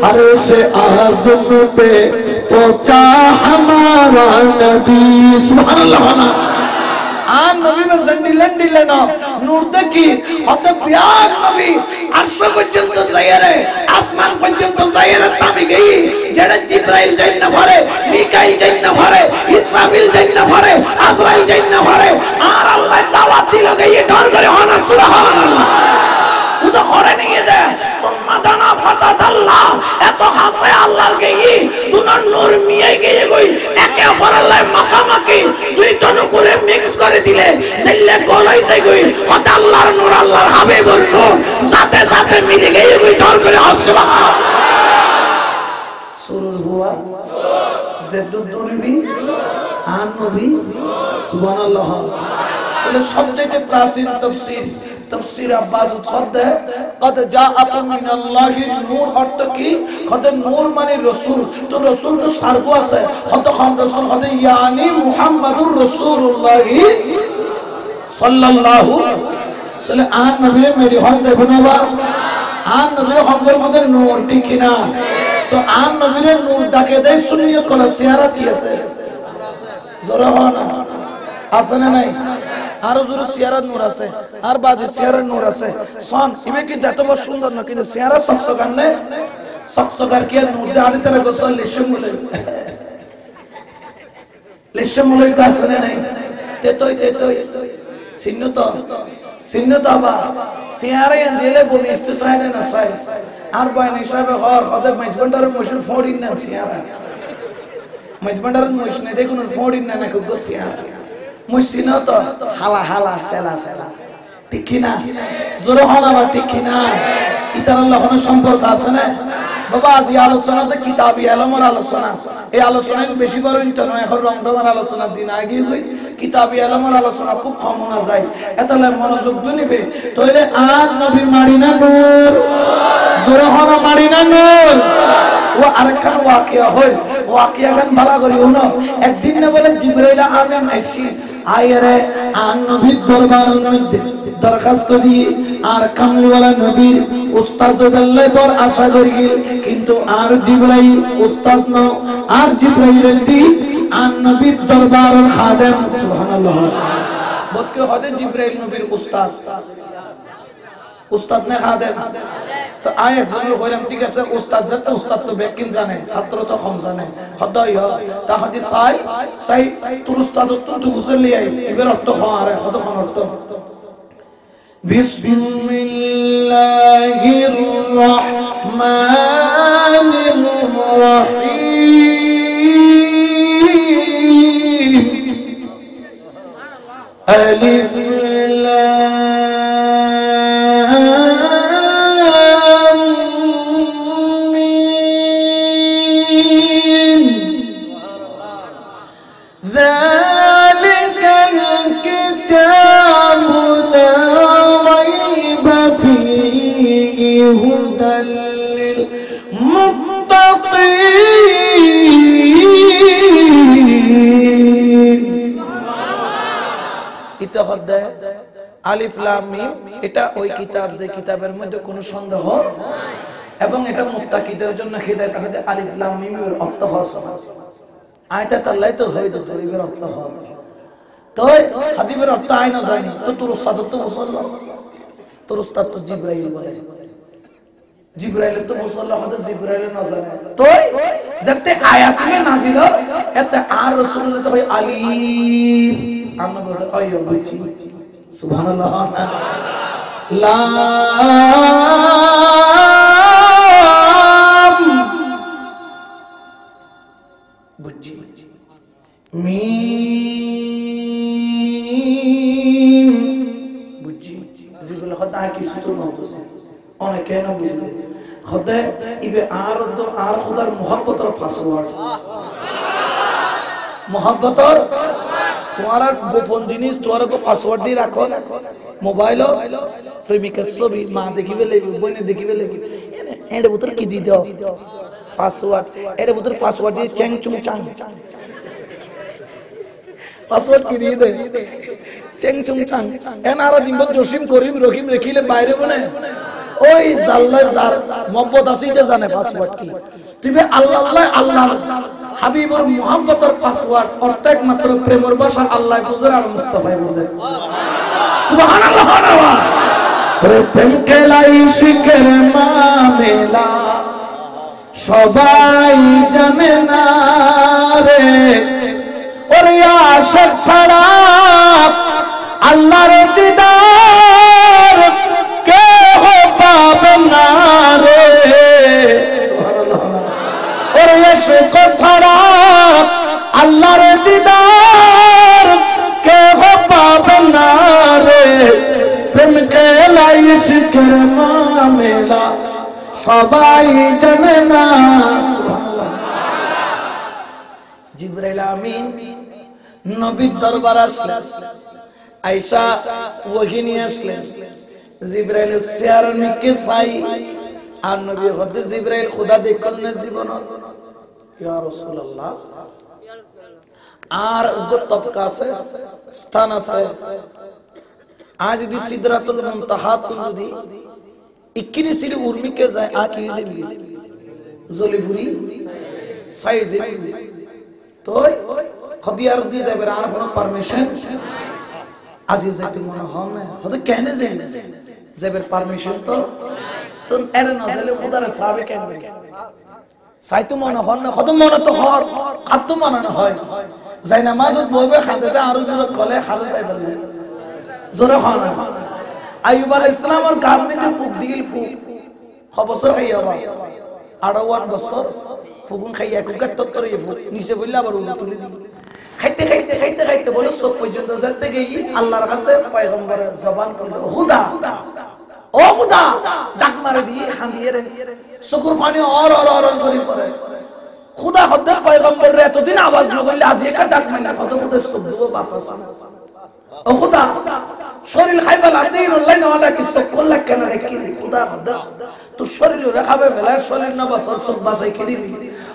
अर्श आज़म पे पहुंचा हमारा नबी सुभान अल्लाह आन नबी में झंडी लंडी लेना নূর দেখি হত প্যার নবী আরশ পর্যন্ত যাইরে আসমান পর্যন্ত যাইরে তামি গই যেটা জিবরাইল যাই না পারে মিকাইল যাই না পারে ইসরাফিল যাই না পারে আজরাইল যাই না পারে আর আল্লাহ দাওয়াত দিল গই ডর করে হনা সুবহানাল্লাহ উদা করে নিয়ে দে সুম্মাদানা ফাতাদাল্লাহ এত হাসে আল্লাহর গই তুনার নূর মিয়ে গিয়ে গই একে অপরের মাখামাখি দুই তনু করে মিক্স করে দিলে সেলে গলাই যাই গই হত আল্লাহর নূর আল্লাহর হাবিবুর নূর সাথে সাথে মিলে গিয়ে গই ডর করে সুবহানাল্লাহ সুরুল হুয়া জেদ্দুদ দুরবি আন নবী সুবহানাল্লাহ তাহলে সবচেয়ে প্রাচীন তাফসীর तफसीर अब्बास खुद है कद जाअकुम मिनल्लाहि नूर अर्थ की खुद नूर माने रसूल तो रसूल तो सारगो আছে खुद हम रसूल खुद यानी मुहम्मदुर रसूलुल्लाह सल्लल्लाहु তাহলে আন নবী মেরি হন যাবে না বা আন নবী হমদের মধ্যে নূর ঠিক না তো আন নবীর নূর ডাকে দেয় সুন্নিয়ত কোন সিয়ারত কি আছে জোরে হনা আছে না নাই আর জোরে সিয়ারত নূর আছে আর বাজে সিয়ারত নূর আছে সন ইবে কি এত বড় সুন্দর না কিন্তু সিয়ারত সকসগান নে সকসগার কি নূর দাঁড়ি তারা গোসল লিশমুলে কাছে নাই তেতই সিন্নত আবা সিয়ারে দিলে বলি ইস্তেসায় না সাই আর বাইন হিসাবে হর হদে মাইজবান্ডারের মশির ফোড়িন না সিয়ারা মাইজবান্ডারের মশিনে দেখুন ফোড়িন না না কুগো সিয়ারা মুসিনা তো হালা হালা সেলা সেলা ঠিক না জোরে হনা বা ঠিক না ইতার আল্লাহ কোন সম্পর্ক আছে না বাবা আজ এই আলোচনাতে কিতাবি ইলমের আলোচনা এই আলোচনায় বেশি বড় ইনটা নয় এখন রমজানের আলোচনা দিন আগে হই কিতাবি ইলমের আলোচনা খুব কম না যায় এতলে মনোযোগ দিবে তাইলে আর নবী মারিনা নূর জোরে হনা মারিনা নূর ও আরেকখান ওয়াকিয়া হই ওয়াকিয়া গান ভালো করি হনো একদিন না বলে জিবরাইল আমিন আইসি আয়রে আন নবীর দরবারের মধ্যে দরখাস্ত দিয়ে আর কামলিওয়ালা নবীর উস্তাদ আল্লাহ পর আশা করি কিন্তু আর জিবরাইল উস্তাদ ন আর জিবরাইল দি আন নবীর দরবারের খাদেম সুবহানাল্লাহ বদকে হদে জিবরাইল নবীর উস্তাদ উস্তাদ না খাদেম তো আয় একজনের কইলাম ঠিক আছে উস্তাদ যত উস্তাদ তো বেকিন জানে ছাত্র তো কম জানে হদয় তা হদি সাই তুর উস্তাদ তো গুছলি আই এবার অর্থ হয় হদ কোন অর্থ বিসমিল্লাহির রহমানির রহিম আলিফ আলিফ লাম মিম এটা ওই কিতাব যে কিতাবের মধ্যে কোনো সন্দেহ এবং এটা মুত্তাকিদের জন্য হিদায়াত তাহলে আলিফ লাম মিম এর অর্থ হসা আয়াত আল্লাহ তো হয় তো তরিবের অর্থ হবে তো হাদিবের অর্থ আয় না জানি তো তোর উস্তাদ তো মুসল্লা তোর উস্তাদ তো জিবরাইল বলে জিবরাইল তো মুসল্লা হতে জিবরাইল না জানে তো যাতে আয়াত মে নাজিল এতে আর রাসূল যেতে হয় আলিফ আমরা বলতে আইয়ো বুঝছি সুবহানাল্লাহ লাম বুঝছি মিম বুঝছি জিবল খতা কি সুতো নতুছে অনেকে না বুঝলে খোদা ইবে আর তো আর খোদার মোহাব্বতের ফাসওয়া মোহাব্বতের তোমার গোপন জিনিস তোমার তো পাসওয়ার্ড দিয়ে রাখো মোবাইল প্রেমিকার ছবি মা দেখিবে লাগবে বইনে দেখিবে লাগবে এর ভিতর কি দি দাও পাসওয়ার্ড এর ভিতর পাসওয়ার্ড দিয়ে চ্যাং চুং চাং পাসওয়ার্ড কি দিয়ে দে চ্যাং চুং চাং এন আর দিন জসিম করিম রহিম রেখিলে বাইরে বনে ওই জাল্লা যার মোহাম্মদ আসিতে জানে পাসওয়ার্ড কি তুমি আল্লাহ আল্লাহ হাবিবুর মুহাব্বতের পাসওয়ার্ড অর্থাৎ মাত্র প্রেমের ভাষা আল্লাহ বুঝে আর মুস্তাফা বুঝে সুবহানাল্লাহ না ওরে প্রেম খেলাই শিখের মামেলা সবাই জানে না রে ওরে আশা ছাড়া আল্লাহর দিদার কেহ পাবে না রে সুবহানাল্লাহ ওরে ইশক ছাড়া আল্লাহর দিদার কেহ পাবে না রে প্রেম খেলাই শিখের মামেলা সবাই জানে না সুবহানাল্লাহ জিবরাইল আমিন নবীর দরবার আসলেন আয়েশা ওহী নিয়ে আসলেন জিবরাইল চেয়ার নিকে চাই আর নবী হতে জিবরাইল খোদা দেখল না জীবন ইয়া রাসূলুল্লাহ আর উগত তবকা আছে স্থান আছে আজ যদি সিদরাতুল মুনতাহা যদি ইকিনি সির উর্মিকে যায় আ কি যাবি জলিফুরি সাইজে তো খদিয়ার দি যাবে আর কোনো পারমিশন আজি যাইতে মনে হয় না হতে কেন যায় না যাবে পারমিশন তো তো এর না যালে খোদার সাহাবে কেন সাইতো মনে হয় না কত মনে তো হর কত মনে না হয় যাই নামাজত বইবে খাতে আর জোরে কলে খালে যাইবে জোরে হয় না আইয়ুব আলাইহিস সালামের গার্মেন্টে ফুক দিল ফুক বছর খাইয়া বা 58 বছর ফুগুন খাইয়া কুকার তত্তরে ফুক নিচে বললা আবার উল্টা তুলে দি খাইতে খাইতে খাইতে খাইতে বলে সব পর্যন্ত যেতে গিয়ে আল্লাহর কাছে পয়গম্বরের জবান করলো খুদা ও খুদা ডাক মারে দিয়ে খান্দিয়ে রে শুকর পানি আর করে পড়ে খুদা হতে পয়গম্বরের এতদিন আওয়াজ না করলে আজ একা ডাক মারলে কত কত সব দিব বাসা ও খুদা শরীর খাইবা লাদিন অনলাইন ওয়ালা কি সব করলা কেন রে কি খুদা হতে তো শরীর রাখাবে বেলা শরীর না বছর সব বাসাই কি দিবি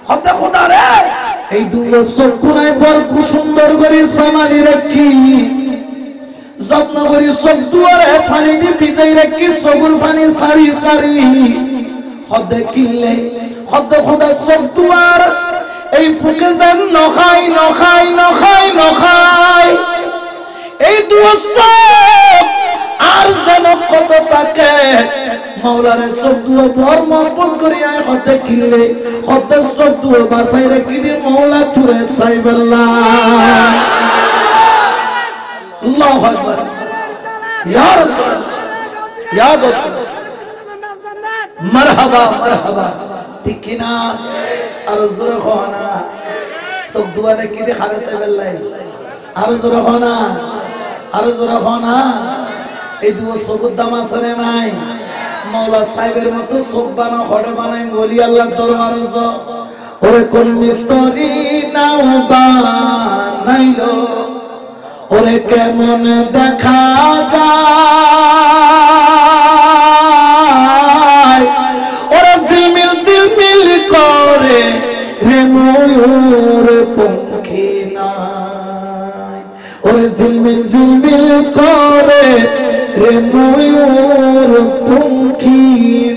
হতে খুদা রে এই দুটো চোখ কোনাই বড় সুন্দর করে সামালি রাখি যত্ন করি সব দুয়ারে পানি দি ভিজাই রাখি সবুর পানি সারি সারি হতে কিনলে হতে খুদা সব দুয়ার এই ফুকে যেন নখাই নখাই নখাই নখাই এই দুয়ার আর যেন কত তাকে মাওলারে সব দুয়া বড় মহব্বত করি আয় হতে কিনলে হতে সব দুয়া বাসাই রাখি দি মাওলা তুরে সাইবাল্লাহ আল্লাহু আকবার ইয়া রাসূল ইয়া রাসূল মারহাবা মারহাবা ঠিক কি না আর জোরে খানা সব দুয়া রাখি দি খালে সাইবাল্লাহ আর জোরে খানা আর জোরে খানা এই দুয়া সবুত দাম আছে নাই মাওলা সাহেবের মতো সব বানা হড়ে বানাই বলি আল্লাহ দরবার ওরে কোন মিস্ত্রি নাও বানাইলো ওরে কেমন দেখা যায় ওরে ঝিলমিল ঝিলমিল করে রে ময়ূর পঙ্খী নাই ওরে ঝিলমিল ঝিলমিল করে রে ময়ূর পঙ্খী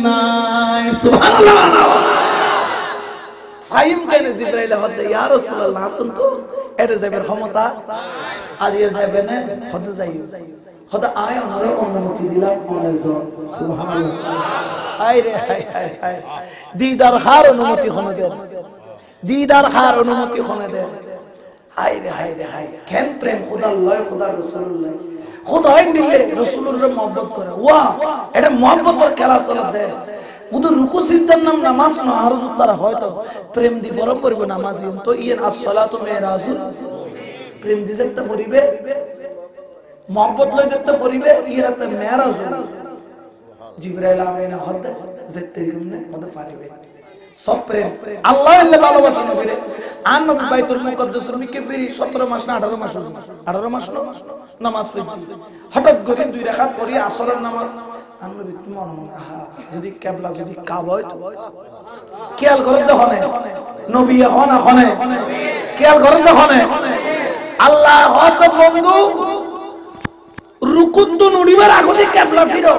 নাই সুবহানাল্লাহ সাইম কেন জিবরাইল হতে ইয়া রাসূলুল্লাহ আপন তো এটা যাবের ক্ষমতা আজ এ যাবে না হতে যাই হতে আয় আমারে অনুমতি দিলাম সুবহানাল্লাহ আয় রে হায় হায় হায় দিদার হার অনুমতি হনে দেন দিদার হার অনুমতি হনে দেন হায় রে হায় রে হায় কেন প্রেম খোদার লয় খোদার রাসূলুল্লাহ খুদ হয় দিলে রাসূলুল্লাহ মহব্বত করে ওয়া এটা মহব্বতের খেলা চলে দেয় উদু রুকু সিজদার নাম নামাজ না আর তারা হয়তো প্রেম দি ফরম করব নামাজি তো ইয়েন as-সালাতু মিরাজুল প্রেম দি যেতে পড়িবে মহব্বত লই যেতে পড়িবে ইয়েরাতে মিরাজ জিবরাইল আমিন হতে যেতে জন্য হতে পারিবে সব প্রেম আল্লাহ আল্লাহ ভালোবাসা নবী আর নবী বাইতুল মুকদ্দাসের মিকে ফিরি 17 মাস না 18 মাস 18 মাস নামাজ পড়ছি হঠাৎ করে দুই রাকাত পড়ি আসরের নামাজ আর নবী তোমার মনে যদি কিবলা যদি কাবা হইতো খেয়াল করে দেখনে নবী এখন এখনে খেয়াল করে দেখনে আল্লাহ হত বন্ধু রুকুত তো নড়িবার আগে কিবলা ফিরো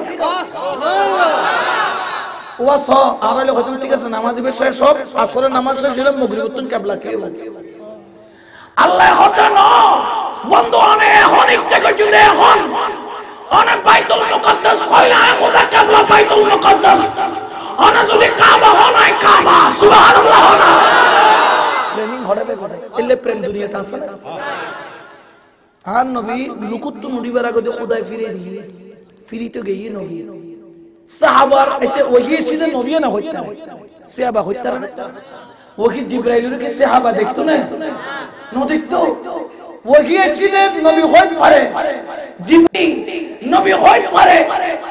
ওয়াস আরালে হয়তো ঠিক আছে নামাজি বিষয় সব আসরের নামাজ শেষ হলে মাগরিবুতুন কিবলা কে আল্লাহ হতে না বন্ধু অনেক জায়গা যদি এখন অনেক বাইতুল মুকদ্দাস কইলা খোদা কিবলা বাইতুল মুকদ্দাস অনেক যদি কাবা হয় কাবা সুবহানাল্লাহ না প্রেমিং ঘটে এলে প্রেম দুনিয়াতে আছে না আর নবী লুকুত নুড়িবার আগে খোদায় ফিরে দিয়ে ফিরিতে গিয়ে নবী সাহাবার এতে ওহি সিদে নবী না হইতা সাহাবা হইতা না ওহি জিবরাইলের কি সাহাবা দেখতো না ন দেখতো ওহি সিদে নবী হইত পারে জিবরি নবী হইত পারে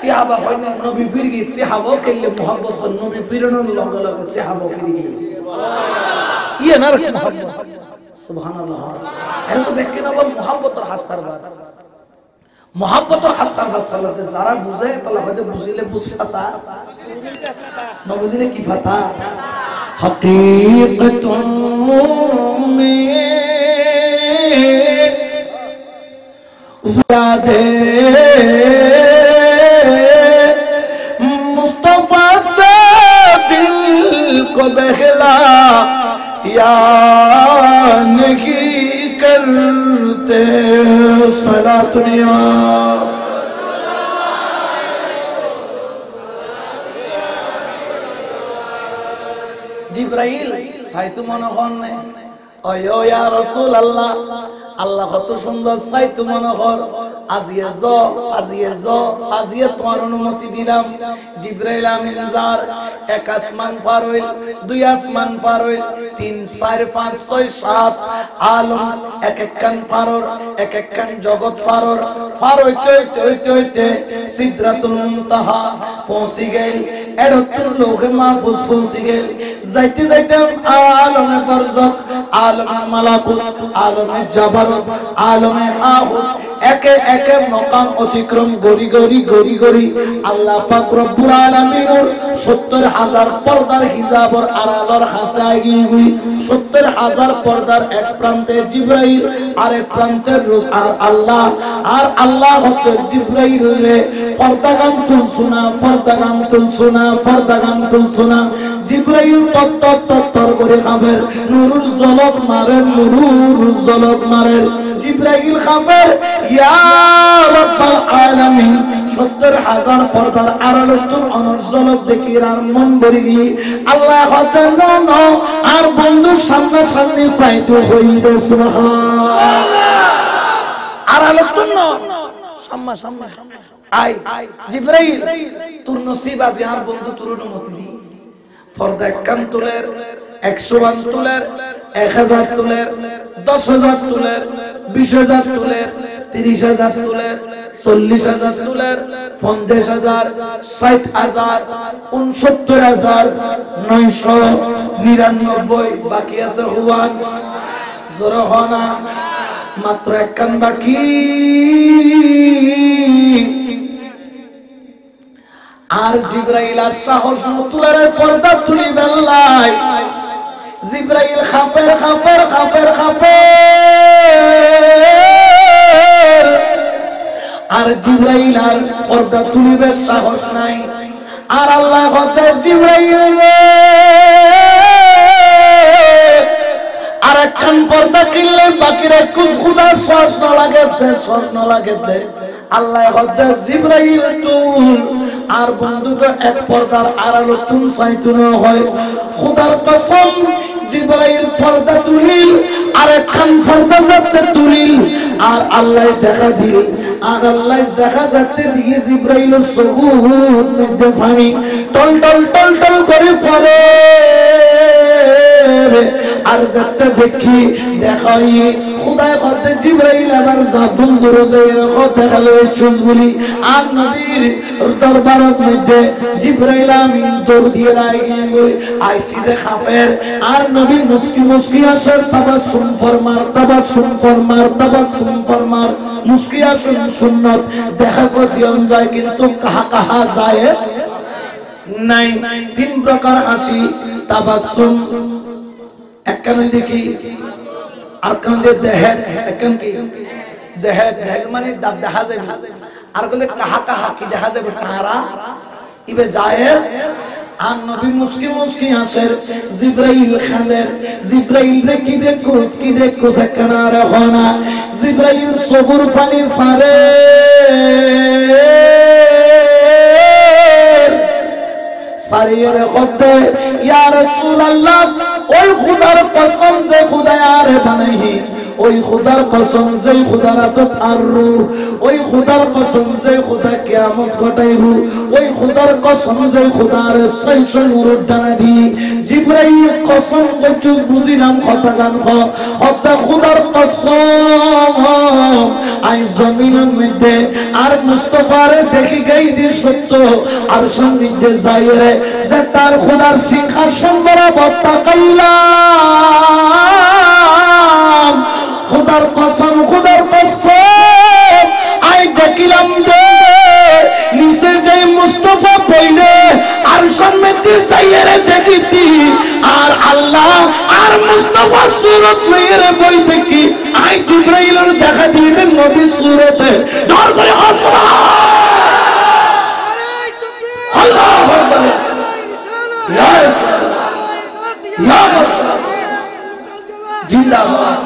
সাহাবা হয় না নবী ফিরে গিয়ে সাহাবা কেলে মোহাম্মদ নবী ফিরানোর লগে লগে সাহাবা ফিরে গিয়ে সুবহানাল্লাহ ইয়ে না রাখে মোহাম্মদ সুবহানাল্লাহ এর তো দেখেন আবার মোহাম্মতের হাসকার বাস মোহাম্মতের হাসকার বাস চলতে যারা বুঝে তাহলে হয়তো বুঝিলে বুঝাতা না বুঝিলে কি ফাতা হাকিকতুন মে ওয়াদে মুস্তাফা সে দিল কো বহলা या नहीं करते सलातुनिया जिब्राइल साइतु मनोहर ने ओयो या रसूल अल्लाह अल्लाह কত সুন্দর সাইতু মনোহর আজিয়ে তোমার অনুমতি দিলাম জিবরাইল আমিন যার এক আসমান পার হইল দুই আসমান পার হইল 3 4 5 6 7 আলম এক একখান পারর এক একখান জগৎ পারর পার হইতে সিদরাতুল মুনতাহা পৌঁছি গেল এডতুল লোহে মাহফুজ পৌঁছি গেল যাইতে আলমে বরজক আলমে মালাকুত আলমে জাবারত আলমে আহুত একে একে মকাম অতিক্রম গরি আল্লাহ পাক রব্বুল আলামিনের ৭০,০০০ পর্দার হিজাবর আড়ালর হাসে আগিয়ে ৭০,০০০ পর্দার এক প্রান্তে জিবরাইল আরেক প্রান্তে আর আল্লাহ হতে জিবরাইলে ফরদাগাম তুল সুনা জিবরাইল তত্তর করে কাফের নূরুল জলক মারে জিবরাইল কাফের ইয়া রাব্বাল আলামিন ৭০,০০০ পর্দার আড়ালতুন অনর জলক দেখির আর মন ভরে গিয়ে আল্লাহ হতে ন আর বন্ধুর সামনে চাইতো হইরে সুবহানাল্লাহ আড়ালতুন সামনে আই জিবরাইল তোর নসিব আজ আর বন্ধু তোর অনুমতি দি পর্দা কান তুলের ১০০ তুলের ১০০০ তুলের ১০,০০০ তুলের ২০,০০০ তুলের ৩০,০০০ তুলের ৪০,০০০ তুলের ৫০,০০০ ৬০,০০০ ৬৯,০০০ ৯৯৯ বাকি আছে হুয়ান জোরহনা মাত্র একখান বাকি আর জিবরাইল আর সাহস নতুলার পর্দা তুলি বেল্লাই জিবরাইল খাফের আর জিবরাইল আর পর্দা তুলিবে সাহস নাই আর আল্লাহ হতে জিবরাইল আর একখান পর্দা কিনলে বাকিরা কুছ খুদা স্বর্ণ লাগে দে আল্লাহ হতে জিবরাইল তুল আর বন্ধু তো এক পর্দার আড়াল তুম চাইতো না হয় খোদার কসম জিবরাইল পর্দা তুলিল আর একখান পর্দা যাতে তুলিল আর আল্লাহ দেখা দিল আর আল্লাহ দেখা যাতে দিয়ে জিবরাইলের চোখের মধ্যে পানি টল করে পড়ে আর যাতে দেখি দেখাই খোদাই করতে জিবরাইল আবার যা বন্ধু রোজে এরকম দেখালো সুজ বলি আর নবীর দরবারের মধ্যে জিবরাইল আমিন দৌড় দিয়ে রাগে আইসি দে খাফের আর নবী মুস্কি আসার তাবাসসুম ফরমার মুস্কি আসুন সুন্নাত দেখা করতেন যায় কিন্তু কাহা যায় নাই 3 প্রকার হাসি তাবাসসুম একখান দেখি আর কান দিয়ে দেহের একখান কি দেহের মানে দাঁত দেখা যায় আর বলে কাহা কি দেখা যাবে তারা ইবে জায়েজ আর নবী মুস্কি আসের জিবরাইল খানের জিবরাইল রে কি দেখো সেখানে আর হনা জিবরাইল সবুর পানি সারে সারিয়ে রেখে ইয়া রাসূলুল্লাহ ওই খুদার কসম যে খুদা আর বানাই ওই খুদার কসম যে খুদার আতত আর রূহ ওই খুদার কসম যে খুদা কিয়ামত ঘটাইব ওই খুদার কসম যে খুদার 600 নূরের ডানা দি জিবরাইল কসম করতে বুঝিলাম কথা গান কথা খুদার কসম আই জমিনের মধ্যে আর মুস্তাফারে দেখি গাই দি সত্য আর সঙ্গীতে যাইরে যে তার খুদার সিংহাসন বরাবর তাকাইলাম খুদার কসম আই দেখিলাম যে নিচে যে মুস্তাফা পইলে আর সম্মতি যাইরে দেখিতি আর আল্লাহ আর মুস্তাফা সুরত লইরে বই দেখি আই জিবরাইলের দেখা দিতে নবী সুরতে ডর করে আসরা আল্লাহু আকবার ইয়া রাসূলুল্লাহ ইয়া রাসূলুল্লাহ জিন্দাবাদ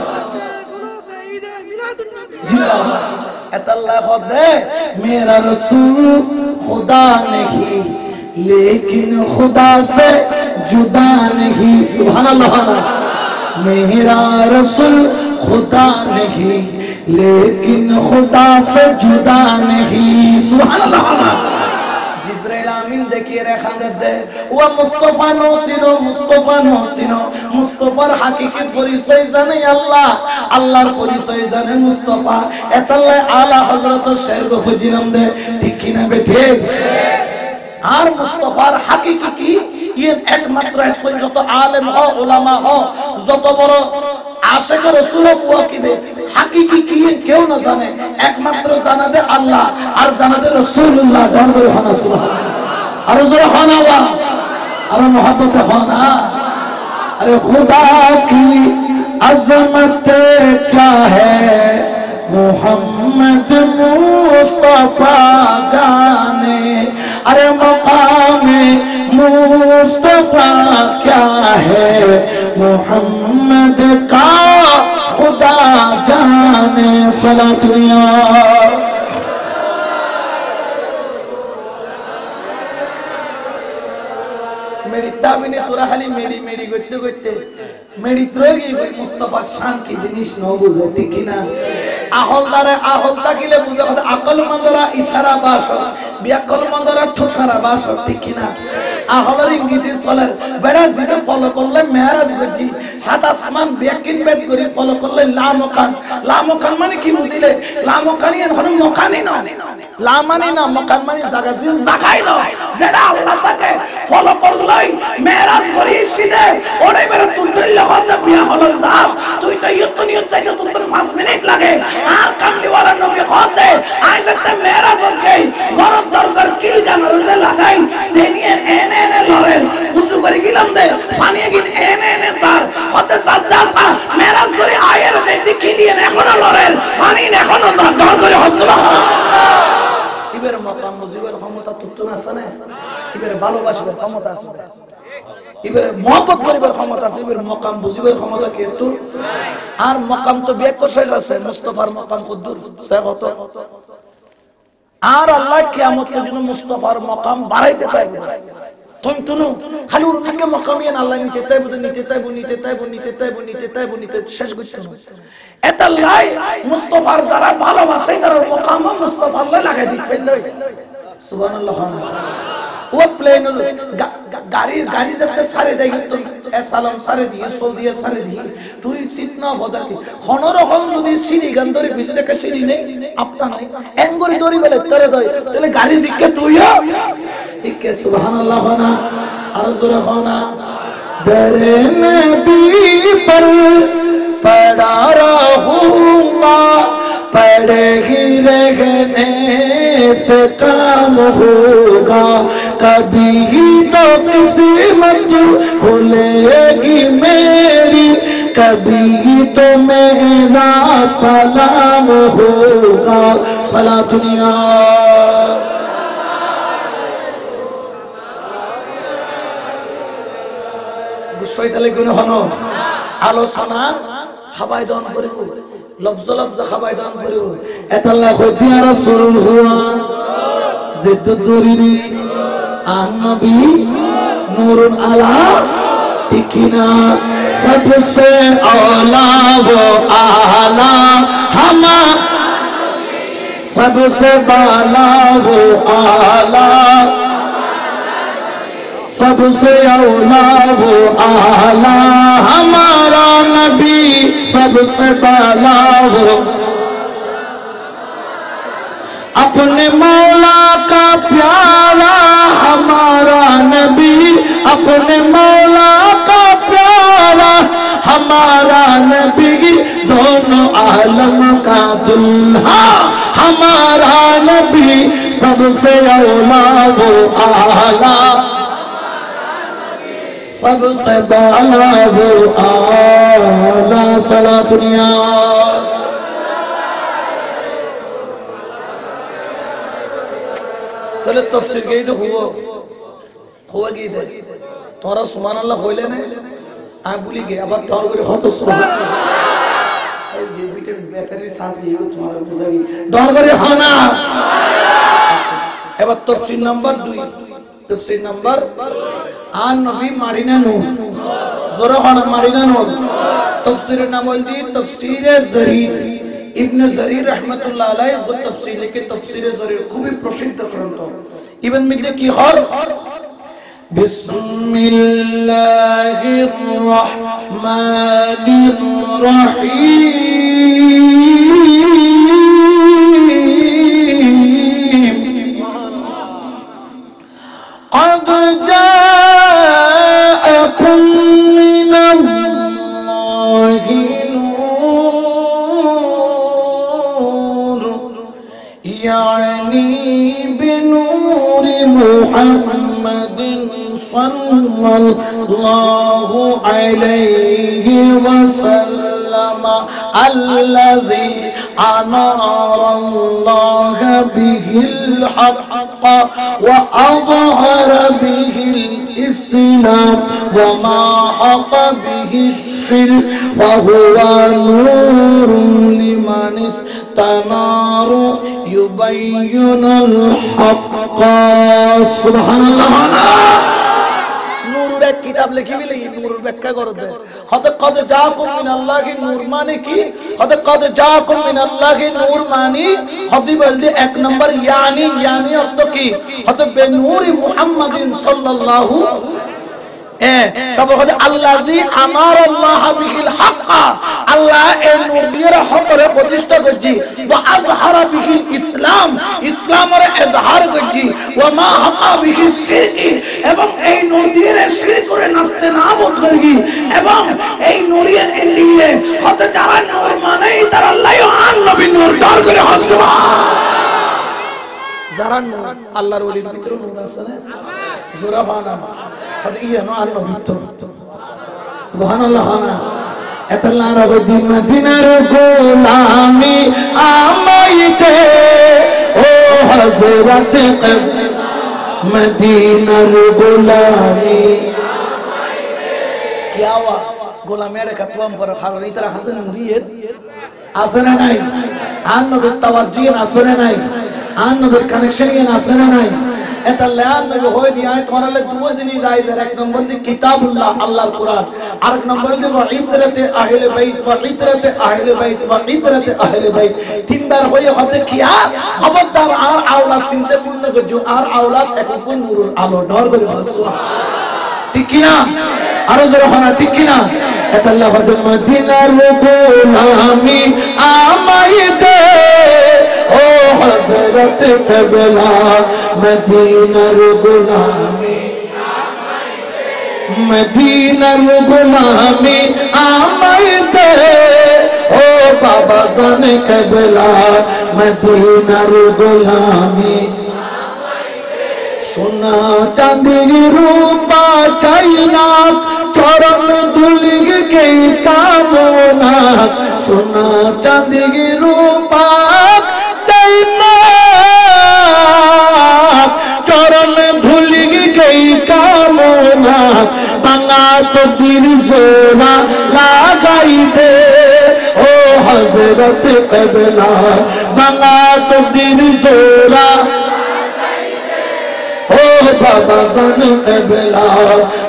जिंदाबाद अल्लाह खुदा मेरा रसूल खुदा नहीं लेकिन खुदा से जुदा नहीं सुभान अल्लाह मेरा रसूल खुदा नहीं लेकिन खुदा से जुदा नहीं सुभान अल्लाह जिब्राइल आमीन देखिए रे खानद दे वो मुस्तफा नौसिनो मुस्तफार हकीकी পরিচয় জানে আল্লাহ আল্লাহর পরিচয় জানে মুস্তাফা এতাল্লাহ আলা হযরত শের গো ফজিলাম দে ঠিক কি না বেঠে আর মুস্তাফার হकीकी কি ইন একমাত্র ইসপন যত আলেম হ উলামা হ যত বড় আশিক রাসূল ওয়াকিবে হकीकी কি কেউ না জানে একমাত্র জানা দে আল্লাহ আর জানা দে রাসূলুল্লাহ দরবারে হনা সুবহানাল্লাহ আর জোরে হনা ওয়া আর मोहब्बत होना अरे खुदा की अजमत क्या है मोहम्मद मुस्तफा जाने अरे मकाम मुस्तफा क्या है मोहम्मद का खुदा जाने सलात मेरी ताबिने तोरा खाली मेरी करते करते मेरी त्रयगी मुस्तफा शान की जिनिस न बुझे ठीक ना आहलदारे आहल ताकिले बुझे কথা আকল মন্দরা ইশারা বাস বিয়াকল মন্দরা ঠোসারা বাস ঠিক না आहলের ইঙ্গিতে চলে বেড়া জিতে ফলো করলে মেরাজ গজি সাত আসমান বিয়াকিন বেদ করে ফলো করলে লামকান মানে কি বুঝিলে লামকানি এখন মকানি না লা মানে না মকান মানে জায়গা জায়গাই না যেটা আল্লাহ তাকে ফলো করলেই মেরাজ করি সিধে ওরে বের তুই লগন বিয়া হলো যাব তুই তো ইয়তনিয়ত জায়গা তোর 5 মিনিট লাগে আর কামলিওয়ালা নবী হতে আজ একটা মেরাজ হতে গরব দরজার কিল গানার যে লাগাই সে নিয়ে এনে লরেন উজু করে গিলাম দে পানি গিন এনে স্যার হতে সাদ্দাসা মেরাজ করে আয়ের দেখি কিলিয়ে এখনো লরেন পানি এখনো স্যার দর করে সুবহানাল্লাহ ইবের মাকাম মুজিবের ক্ষমতা তুতুন আছে না ইবের ভালোবাসার ক্ষমতা আছে ইবের mohabbat করিবার ক্ষমতা আছে ইবের মাকাম মুজিবের ক্ষমতা কে তো আর মাকাম তো 72 আছে মুস্তাফার মাকাম কদ্দুর সাহত আর আল্লাহ কিয়ামতের জন্য মুস্তাফার মাকাম বাড়াইতে চাইবে তুমি তুনো খালি ওর থেকে মাকামিয়ান আল্লাহ নিতে নিতে শেষ করতে এটা লাই মুস্তাফার যারা ভালোবাসে তারা মাকাম মুস্তাফার লাই লাগাই দিচ্ছে সুবহানাল্লাহ वो प्लेन गाड़ी যাতে সারে দেয় তো এসালাম সারে দিয়ে সৌদি সারে দিয়ে তুই সিট না বদা কি হনরহম যদি সিঁড়ি গন্দরি ভিজে দেখে সিঁড়ি নেই আপনা নাই এঙ্গরি দড়ি বলে তরে দই তাহলে গাড়ি জিকে তুইও ইকে সুবহানাল্লাহ না আর জোরে হনা দরে নবী पर पड़ा रहूंगा पड़े ही रहने से काम होगा कभी तो किस्मत खुलेगी मेरी कभी तो मेरा सलाम होगा सला दुनिया গুছাইতালে কোন হনো আলোচনা হাবাইদান করিব লফজ লফজ হাবাইদান করিব এতাল্লাহ কইয়া রাসূল হুয়া जिद दुरी नबी नूरुन अला टिकना सबसे औला वो आला हमारा सबसे बाला वो आला सबसे औला वो आला हमारा नबी सबसे बाला वो अपने मौला का प्यारा हमारा नबी अपने मौला का प्यारा हमारा नबी दोनों आलम का दुल्हा हमारा नबी सबसे औला वो आला सबसे बाला वो आला सला दुनिया चले तफसीर के जो हुआ की दे तोरा सुभान अल्लाह होइले ने आ भूली गए আবার টর করে হতো সুবহান এই যে বিটে ব্যাটারি চার্জ দিয়ে তোমার বুঝাবি ডর করে হয় না এবার তফসির নাম্বার 2 তফসির নাম্বার আন নবী মারিনা নূ জোরে হনা মারিনা নূ তফসিরের নাম হইছে তফসিরে জরির ইবনে জরির রাহমাতুল্লাহ আলাইহি ও তফসির লিখে তফসিরে জরির খুবই প্রসিদ্ধ গ্রন্থ ইবন মিদে কি হর বিসমিল্লাহির রহমানির রহিম قد جاءكم من الله نور يعني بنور محمد صلى الله عليه وسلم الذي أنار الله به الحق وأظهر به الإسلام وماحق به الشرك فهو نور لمن استنار يبين الحق سبحان الله নূরের কিতাব লিখি বিলি নূরের ব্যাখ্যা করে দেয় হযরত কদ জাকুম মিনাল্লাহি নূর মানে কি হযরত কদ জাকুম মিনাল্লাহি নূর মানে হদি বলদি এক নম্বর ইয়ানি অর্থ কি হযরত বেনূরি মুহাম্মাদিন সাল্লাল্লাহু তবে হযরত আল্লাযী আমারাল্লাহ বিহিল হক আল্লাহ এই নূর দিয়ে হকরে প্রতিষ্ঠা করছি ওয়া আযহারা বিহিল ইসলাম ইসলামের ইজহার করছি ওয়া মা হাকা বিহিল শিরক এবং এই নূর দিয়ে শিরক করে নাস্তে নাবুদ করছি এবং এই নূরের এলিয়ে হতে যারা নূর মানে তারা আল্লাহ আর নবী নূর ডার করে সুবহান যারা নূর আল্লাহর ওলির ভিতরে নূর আছে না সুবহানা হদিয়া নো আর নবী তো সুবহানাল্লাহ না এতলা রবি মদিনার গোলামি আমাইতে ও হযরত মদিনার গোলামি কি আওয়া গোলামের কাতওয়াম পর হারানি তারা হাসান মুরিয়ের আসেনা নাই আর নবীর তাওয়াজ্জুহ আসেনা নাই আর নবীর কানেকশন আসেনা নাই এটা লাল নবী হয়ে দিয়া তোমারলে দুই জিনিস রাইজার এক নম্বর দি কিতাবুল্লাহ আল্লাহর কোরআন আর এক নম্বর দি ইতরাতে আহলে বাইত ওয়া ইতরাতে আহলে বাইত ওয়া ইতরাতে আহলে বাইত তিনবার হয়ে হতে কিয়া খবরদার আর আওলাদ চিনতে পূর্ণ করছো আর আওলাদ এক কোন নূরুল আলো ডর করে সুবহান ঠিক কি না আরো জোরে হনা ঠিক কি না এটা আল্লাহ মদিনার গোলামি আমাইতে ও হযরত কবলা মদিনার গোলামি মদিনার গোলামি আমাইতে ও বাবা জানে কবলা মদিনার গোলামি সোনা চাঁদি রূপা চাই না চরণ ধুলিগ কে কামনা সোনা চাঁদি রূপা চাই না চরণ ধুলিগ কে কামনা বাংলা তকদীর জোড়া লাগাই দে ও হযরত কবলা বাংলা তকদীর জোড়া বাবা জান কিবলা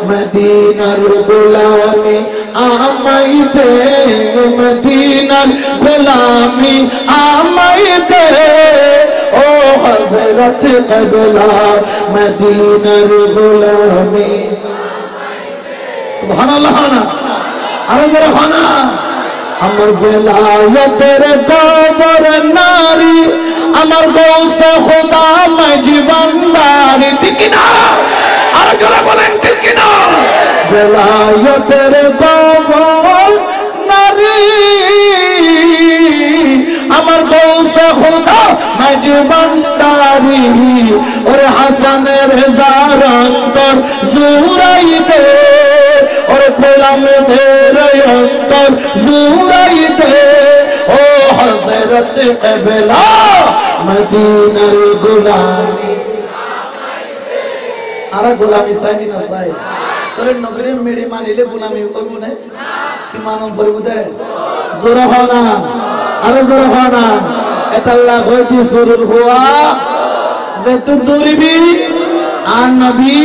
মদিনার গোলামি আমায় দে মদিনার গোলামি আমায় দে ও হযরত কিবলা মদিনার গোলামি সুবহানাল্লাহ না আরে যারা হনা আমার বেলায়েতের কবর নারী আমার গৌসে খোদা মাঝি ভান্ডারি ঠিক না আর যারা বলেন ঠিক না বেলায়েতের কবর নারী আমার গৌসে খোদা মাঝি ভান্ডারি ওরে হাসানের রেজার অন্তর জুরাইতে और गुलाम तेरे अंतर जुराइते ओ हज़रत क़िबला मदीनार गुलामी आरा गुलामी साइनी ना साइज चले नगरी मेरी मानिले गुलामी ओबी ने कि मानम फरिबुदे जोरहाना आरा जोरहाना एतल्ला होती सुरुर हुआ जे तू दुरिबी आन नबी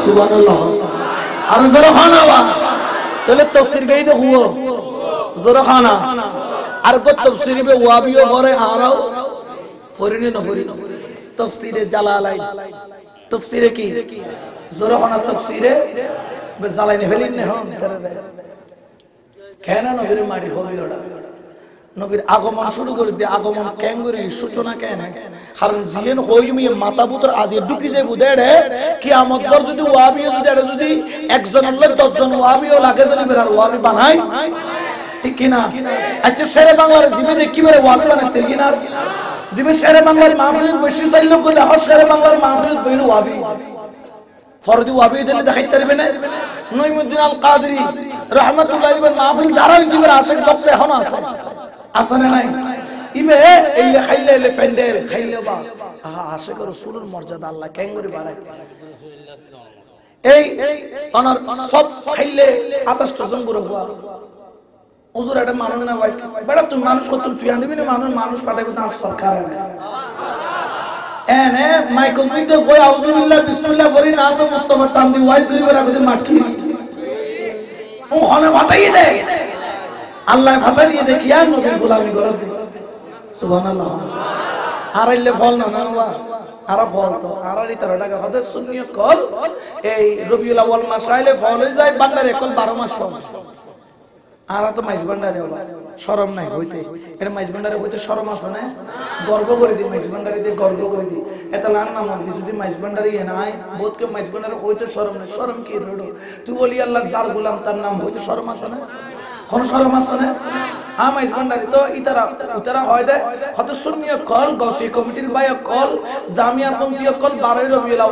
सुबहानाल्लाह আর জোরে খানা বা তাহলে তাফসীর গাই দে হুয়া জোরে খানা আর কত তাফসীর বে ওয়াবিও করে আরাও ফরিনে না ফরি তাফসীরে জালালাইন তাফসীরে কি জোরে খানা তাফসীরে বে জালাইনে ফেলিন না হন কেন নবীর মাটি হবি ওটা নবীর আগমন শুরু করে দিয়ে আগমন কেন করে সূচনা কেন কারণ জিলেন হইমি মাথা পুত্র আজ ঢুকি যায় বুদেড়ে কিয়ামত পর যদি ওয়াবিও যদি একজন আল্লাহ 10 জন ওয়াবিও লাগে জানি বের আর ওয়াবি বানায় ঠিক কি না আচ্ছা শেরে বাংলার জিবে দেখি বের ওয়াবি বানাতে কি না জিবে শেরে বাংলার মাহফিল বসি চাইলো কইলে আর শেরে বাংলার মাহফিল বইল ওয়াবি ফরদি ওয়াবি দিলে দেখাইতে পারবে না নঈমুদ্দিন আল কাদরি রাহমাতুল্লাহি আলাইহি মাহফিল যারা জিবের আশিক বক্তা এখন আছে আসনে নাই ইবে এলে খাইলে এলে ফেন্ডেল খাইলে বা আশিক রাসূলের মর্যাদা আল্লাহ কেন করে বাড়ায় এই অনার সব খাইলে 28 জন গুরু হওয়া হুজুর এটা মানুষ না ওয়াইজ বেটা তুমি মানুষ কত ফিয়া দিবি না মানুষ পাঠাইবে না সরকার না এনে মাইকল মিতে কই আউযুবিল্লাহ বিসমিল্লাহ করি না তো মুস্তাফা চান্দি ওয়াইজ করি বেরা কত মাটকি ও খনে ফাটাই দে আল্লাহ ফাটা দিয়ে দেখি আর নবীর গোলামি করে দে সুবহানাল্লাহ আরাইলে ফল না না আরা ফল তো আরারি 13 টাকা হতে সুন্নিয়ত কল এই রবিউল আউয়াল মাস আইলে ফল হয়ে যায় বান্দারে কল 12 মাস ফল আরা তো মাইজ ভান্ডারে যাবা শরম নাই হইতে এর মাইজ ভান্ডারে হইতে শরম আছে না গর্ব করে দি মাইজ ভান্ডারে দি গর্ব করে দি এটা লান না মরবি যদি মাইজ ভান্ডারে নাই বহুত কে মাইজ ভান্ডারে হইতে শরম নাই শরম কি রড়ো তুই বলি আল্লাহ যার গোলাম তার নাম হইতে শরম আছে না কোন শরম আছে না মাইজ ভান্ডারে তো ইতারা হয় দে হত সুন্নিয়ত কল গসি কমিটির ভাইয়া কল জামিয়া পন্থীয় কল 12 রবিউল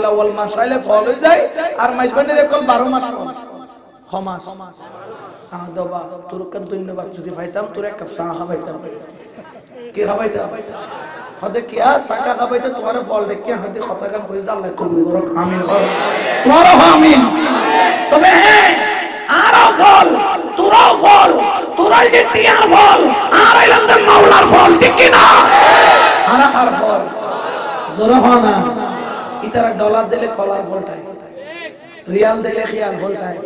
আউয়াল মাস আইলে ফল হয়ে যায় আর মাইজ ভান্ডারে কল 12 মাস খমাস আদবা তুরকার ধন্যবাদ যদি পাইতাম তোর এক কাপ চা খাবাইতাম কি খাবাইতাম হদে কিয়া সাকা খাবাইতে তোমার ফল দেখে হদে খতাকান কইজ আল্লাহ কবুল করুক আমিন বল তোমার আমিন তবে হ্যাঁ আর ফল তোরাই যে টিয়ার ফল আর আইলাম যে মাওলার ফল ঠিক কি না আর ফল জোরে হনা ইতারা ডলার দিলে কলার ফলটাই রিয়াল দিলে খিয়াল ফলটাই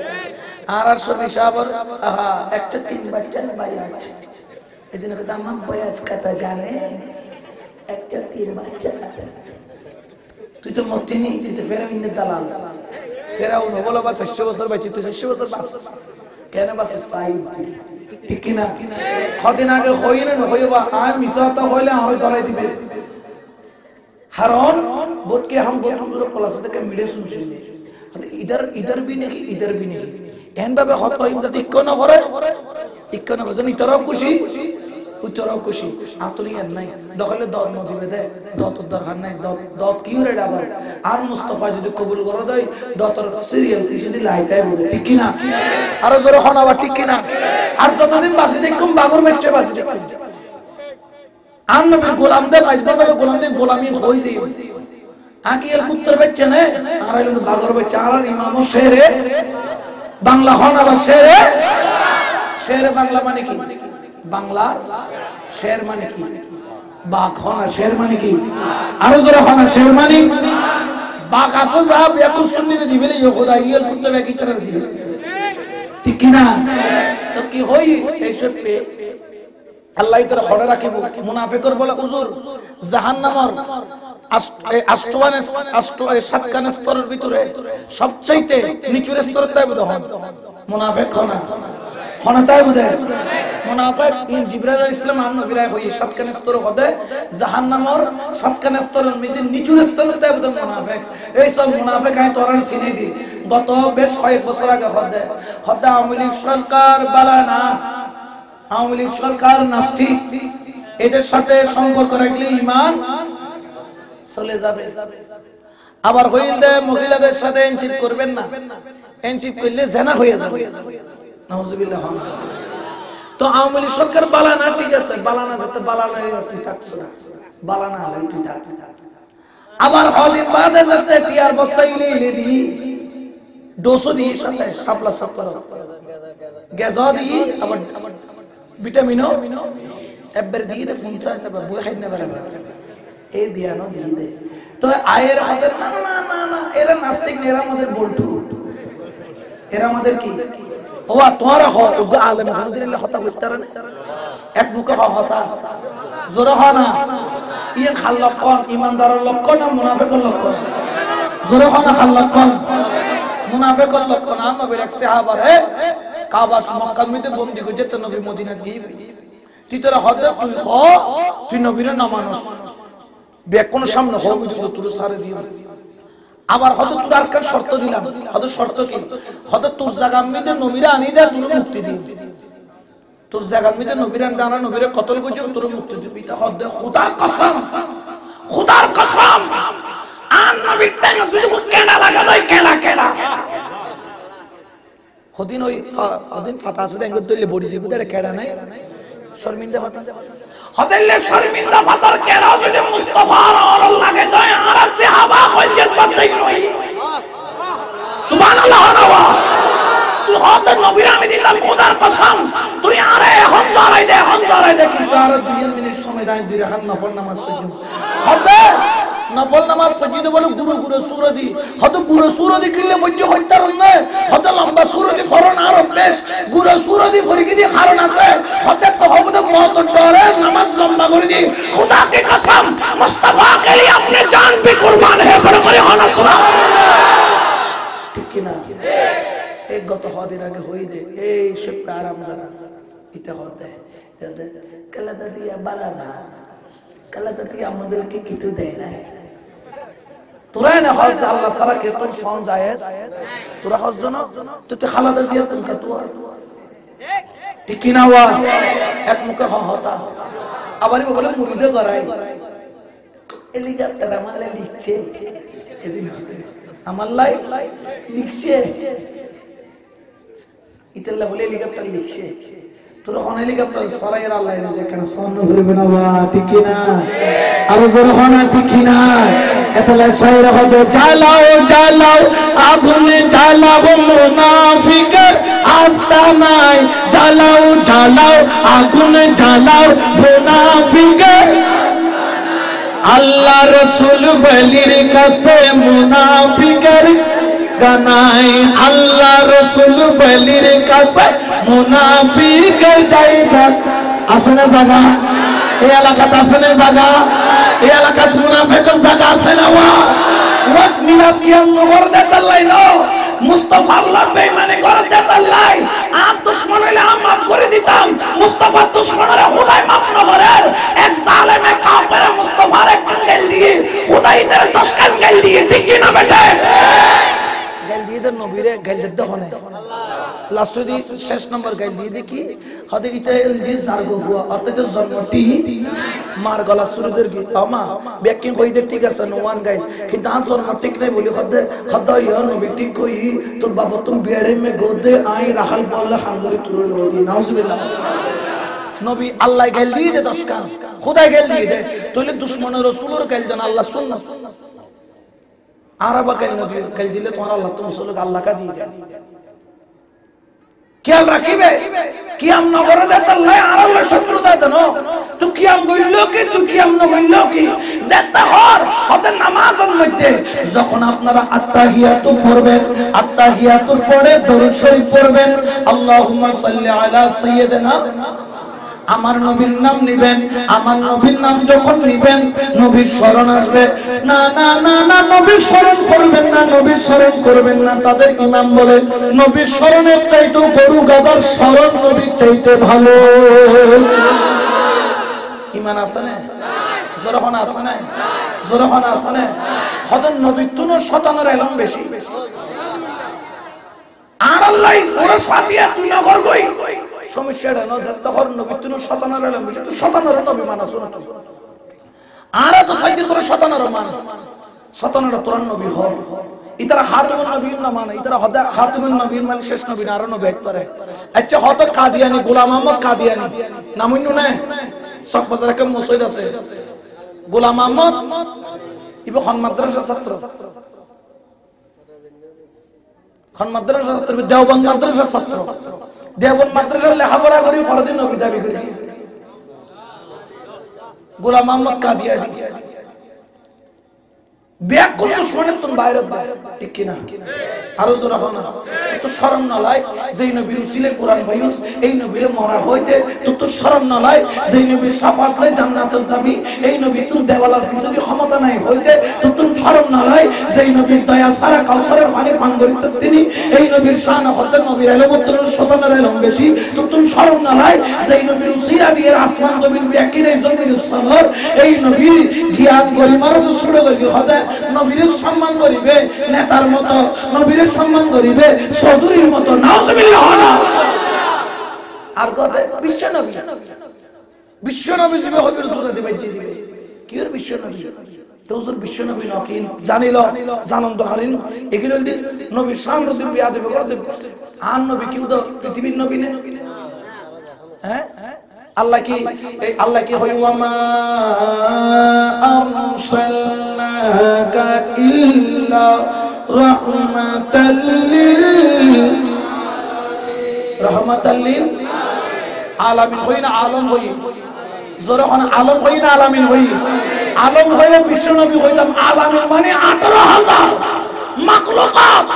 আর সব হিসাবর আহা একটা 3 বাচ্চা ভাই আছে এদিন কত আমার বয়স কত জানে একটা 3 বাচ্চা আছে তুই তো মতিনি তুই তো ফেরাউনের দালাল ফেরাউন বলো বাস 600 বছর বাঁচি তুই 600 বছর বাস কেন বাস সাইদ ঠিক কি না কদিন আগে হইলে না হইবা আর মিছাতা হইলে আর ধরাই দিবে হারন বোধকে हम बहुत हुजूर प्लस থেকে মিলে শুনছি इधर भी नहीं এন ভাবে হত হইম যদি ইকোনো করে ইকোনো হজন ইতরাও খুশি উতরাও খুশি আতলিয়ান নাই দখলে দর নদিবে দে দত দরকার নাই দত কি হরে ডাবার আর মুস্তাফা যদি কবুল করে দেয় দতর সিরিয়াল যদি লাইতাই বলে ঠিক কি না আর জোরে খনাবা ঠিক কি না আর যতদিন বাসি দেখুম বাগর বেচে বাসি দেখুম আর নবীর গোলাম দে মাইজবাবের গোলাম দে গোলামি হই যাই আকিল পুত্র বেচে না আর হইল বাগর বেচে আর ইমাম শেরে বাংলা হনা বা শেরে বাংলা মানে কি বাংলা শের মানে কি বাঘ হনা শের মানে কি আরো জোরে হনা শের মানে বাঘ আছে যা বেকুস সুন্নি দিবেলে ইয়ে খোদা ইয়েল কুত্তা বেকি তারা দিবে ঠিক কি না তো কি হই এইসব পে আল্লাহ তাআলা খড়ে রাখিব মুনাফিকর বলে হুজুর জাহান্নামের সাতখান স্তরের ভিতরে সবচাইতে নিচুর স্তরে তাই বোধ হয় মুনাফিক হনা তাই বোধ হয় মুনাফিক জিবরাইল আলাইহিস সালাম নবীরাই হই সাতখান স্তর হদে জাহান্নামের সাতখান স্তরের মধ্যে নিচুর স্তরে তাই বোধ মুনাফিক এই সব মুনাফিক আই তোরান চিনি দি গত বেশ কয়েক বছর আগে হদে আওয়ামী লীগ সরকার বালানা আওয়ামী লীগ সরকার নাস্তিক এদের সাথে সম্পর্ক রাখলে ঈমান চলে যাবে আবার হইলে মহিলাদের সাথে এনশিপ করবেন না এনশিপ করলে জেনা হয়ে যাবে নাউজুবিল্লাহ তো আওয়ামী লীগ সরকার বালানা ঠিক আছে বালানা যাতে বালানা তুই থাকছ না বালানা হলে তুই থাক আবার হলিন বাদে যাতে টিয়ার বস্তা ইলে দি ডোসো দি সাথে শাপলা গ্যাস দি আবার ভিটামিনও একবার দিয়ে দে ফুনসা হিসাবে বই খাই না বরাবর এই দিয়ানো দিয়ে দে তো আয়ের আমাদের না না না না এরা নাস্তিক না এরা আমাদের বল্টু এরা আমাদের কি ও তোরা হ উগা আলেম আলহামদুলিল্লাহ হতা হইতার না এক মুখে হতা জোরে হ না ইয়ে খাল লক্ষণ ইমানদারের লক্ষণ না মুনাফিকের লক্ষণ জোরে হ না খাল লক্ষণ মুনাফিকের লক্ষণ আর নবীর এক সাহাবার হে কাবা মক্কার মধ্যে বন্দী করে যেতে নবী মদিনা দিয়ে তুই তোরা হদে তুই হ তুই নবীর না মানুষ বেকোন সামনে হবি তুই তোর সারে দিয়ে আবার হয়তো তোর আর কার শর্ত দিলাম হয়তো শর্ত কি হয়তো তোর জায়গা মধ্যে নবীরা আনি দে তোর মুক্তি দিই তোর জায়গার মধ্যে নবীরা দানা নবীরা কতল করছে তোর মুক্তি দিবি তা হদে খোদার কসম আর নবীর টাইম যদি কেনা লাগা যায় কেনা হদিন ওই হদিন ফাতা আছে দেন দইলে বডি জিবু দে কেডা নাই শর্মিন্দা ফাতা হদিলে শর্মিন্দা ফাতার কেডা যদি মুস্তাফার আর লাগে যায় আর সাহাবা কইল পাতাই নই সুবহানাল্লাহ ওয়া তুই হদ নবীর আমি দিলাম খোদার কসম তুই আরে এখন জড়াই দে কিন্তু আর 2 মিনিট সময় দাই 2 রাকাত নফল নামাজ পড়ি হবে নফল নামাজ পড়ি তো বলে গুরু সূরদি হয়তো গুরু সূরদি কিলে মধ্যে হইতার না হয়তো লম্বা সূরদি ফরন আর বেশ গুরু সূরদি ফরিকি দি কারণ আছে হয়তো তো হবে মত ডরে নামাজ লম্বা করে দি খোদা কি কসম মুস্তাফা কে লিয়ে अपने जान भी कुर्बान है पर করে হনা সুবহানাল্লাহ ঠিক কি না এক গত হদিন আগে হই দে এই সব আরাম জানা ইতে হতে কালাদা দিয়া বালানা কালাদা দিয়া আমাদেরকে কিছু দেয় না তোরা না হজ আল্লাহ সারা কে তোর সন জায়েজ তোরা হজ দনো তো খালাদা জিয়া তুম কা তুয়া ঠিক কি না ওয়া এক মুখে হতা আবার বলে মুরিদে করাই হেলিকপ্টার আমারে লিখছে এদিন আমার লাই লিখছে ইতাল্লা বলে হেলিকপ্টার লিখছে তোর কোন হেলিকপ্টার সরাইয়ের আল্লাহ যে কেন সামনে ধরবে না বা ঠিক না আর জোর হনা ঠিক না এতলা শায়র হবে জ্বালাও আগুন জ্বালাও মুনাফিকের আস্তানায় জ্বালাও আগুন জ্বালাও মুনাফিকের আল্লাহ রাসূল ওয়ালির কাছে মুনাফিকের গানাই আল্লাহ রাসূল ওয়ালির কাছে মুনাফিকের জায়গা আছে না জায়গা এই এলাকাতে আছে না জায়গা এই এলাকাতে মুনাফিকের জায়গা আছে না ওয়াক মিলাদ কি নগর দেতাল্লাই নো মুস্তাফা আল্লাহ বেঈমানি করে দেতাল্লাই আর দুশমন হইলে আমি maaf করে দিতাম মুস্তাফা দুশমনরে খোদাই maaf না করে এক জালেমে কাফেরে মুস্তাফারে কাঙ্গাল দিয়ে খোদাই তার দশকান গাল দিয়ে ঠিক কি না বেটা গাল দিয়ে দে নবীরে গাল দিতে হনে লাস্ট দি শেষ নম্বর গাল দিয়ে দেখি হদে ইতে দি জারগো হুয়া অর্থাৎ জন্মটি মার গলা সুরদের কি আমা ব্যাকিং কই দে ঠিক আছে নো ওয়ান গাইস কিন্তু আন জন্ম ঠিক নাই বলি হদে ইয়া নবী ঠিক কই তোর বাবা তুমি বিয়াড়ে মে গোদে আই রাহাল বল্লা হাঙ্গরি তুরো লদি নাউজুবিল্লাহ নবী আল্লাহ গাল দিয়ে দে 10 কান খোদাই গাল দিয়ে দে তোলে দুশমনের রাসূলের গাল জান আল্লাহ সুন্নাহ আরবা গাল নবী গাল দিলে তোমার আল্লাহ তুমি রাসূলকে আল্লাহ কা দিয়ে খেয়াল রাখিবে কি আম নগরে দেতাল্লাহ আর আল্লাহ শত্রু যাইতো না তুকিয়াম গইলো কি তুকিয়াম ন গইলো কি যেটা হর হতে নামাজের মধ্যে যখন আপনারা আত্তাহিয়াতু পড়বেন আত্তাহিয়াতুর পরে দরুদ শরীফ পড়বেন আল্লাহুম্মা সাল্লি আলা সাইয়্যিদিনা আমার নবীর নাম নিবেন আমার নবীর নাম যখন নিবেন নবীর শরণ আসবে না না না না নবীর শরণ করবেন না নবীর শরণ করবেন না তাদের ইমাম বলে নবীর শরণের চাইতে গরু গাদার শরণ নবীর চাইতে ভালো ইমান আছে না জোরখন আছে না জোরখন আছে না হদন নবীর তুনো শতানের এলম বেশি আর আল্লাহ ওরা সাদিয়া তুই নগর গই সমস্যাটা না যে তখন নবী তুনো শতানের এলম বেশি তো শতানের নবী মানা শুনো তো আর তো সাইতে তোরা শতানের মান শতানের তোর নবী হ ইতারা খাতুমুন নবীর না মানে ইতারা হদা খাতুমুন নবীর মানে শেষ নবী না আর নবী একবারে আচ্ছা হত কাদিয়ানি গোলাম আহমদ কাদিয়ানি নামুন্নু না সক বাজারে কেমন মসজিদ আছে গোলাম আহমদ ইবো খান মাদ্রাসা ছাত্র খান মাদ্রাসা ছাত্র দেওবন্দ মাদ্রাসা ছাত্র দেওবন্দ মাদ্রাসা লেখাপড়া করি ফরদিন নবী দাবি করি গোলাম আহমদ কাদিয়ানি ব্যাক করতে শুনে তুমি বাইরে ঠিক কি না আরো জোরা হলো না তো শরম না লাই যেই নবীর উসিলে কোরআন ভাইউস এই নবীর মরা হইতে তো শরম না লাই যেই নবীর শাফাত লাই জান্নাতে যাবি এই নবী তুই দেওয়ালার পিছনে ক্ষমতা নাই হইতে তো তুমি শরম না লাই যেই নবীর দয়া সারা কাউসারের পানি পান করিত তিনি এই নবীর শান হতে নবীর এলমত শতানের এলম বেশি তো তুমি শরম না লাই যেই নবীর উসিলা দিয়ে আসমান জমিন ব্যাকি নাই জমির সনর এই নবীর জ্ঞান গরিমার তো ছুড়ে গই হতে নবীর সম্মান করিবে নেতার মতো নবীর সম্মান করিবে চৌধুরীর মতো নাউজুবিল্লাহ না আর কথা বিশ্ব নবী জিবে হবির সুরে দিবে জি দিবে কি এর বিশ্ব নবী তোজুর বিশ্ব নবী নকিন জানিল জানন্দ হরিন এগুলো নবীর শান রূপে বিয়া দেবে করে দেবে আর নবী কি তো পৃথিবীর নবী না হ্যাঁ আল্লাহ কি হয় ওয়ামা আরসালনাকা ইল্লা রাহমাতাল লিল আলামিন হই না আলম হই জোরে হন আলম হই না আলামিন হই আলম হইলে বিশ্ব নবী হইতাম আলামিন মানে 18000 মাখলুকাত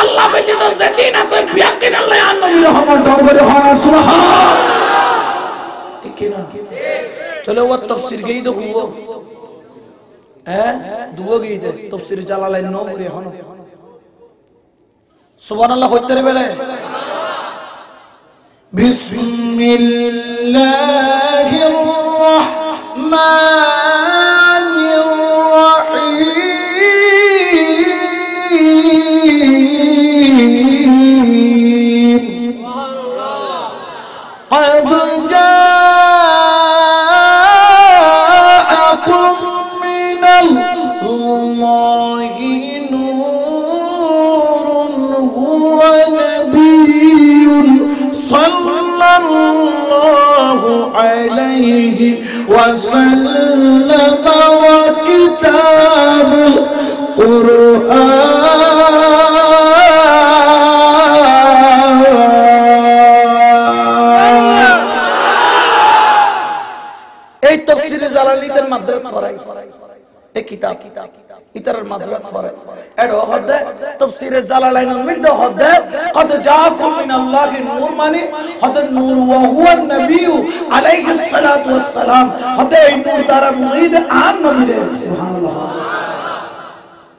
আল্লাহ ব্যতীত যেদিন আছে বিয়াকিন আল্লাহ আর নবীর রহমত দরবারে হন সুবহান ঠিক কি না চলো ওয়া তাফসীর গই দো হুয়া দুও গই দে তাফসীর জালালাইন নো করে হন সুবহানাল্লাহ হইতে রে বেলে বিসমিল্লাহির রাহমানির রহিম قد جاءكم من الله نور هو نبي صلى الله عليه وسلم وكتاب القرآن এই তাফসীরে জালালাইনের মাদ্রাত পড়াই এই কিতাব ইতারের মাদ্রাত পড়াই এড হদে তাফসীরে জালালাইনের মধ্যে হদে কদ জাআকুম মিনাল্লাহি নূর মানে হদে নূর ওয়া হুয়া নবী আলাইহিস সালাতু ওয়াস সালাম হদে এই নূর দ্বারা মুজিদ আন নবীরে সুবহানাল্লাহ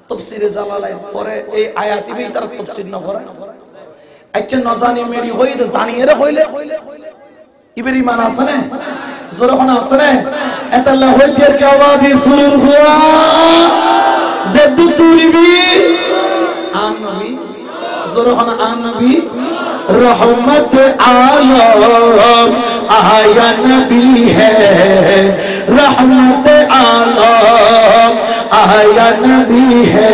তাফসীরে জালালাইন পড়ে এই আয়াতই তার তাফসীর না পড়ে আচ্ছা নজানি মেরি হইতে জানিয়ে রে হইলে ইবের ঈমান আছে না জোরখন আছে না এতাল্লাহ হইতের কি আওয়াজ সুরুর হুয়া জেদু তুরিবি আন নবী জোরখন আন নবী रहमत आलम आया नबी है रहमत आलम आया नबी है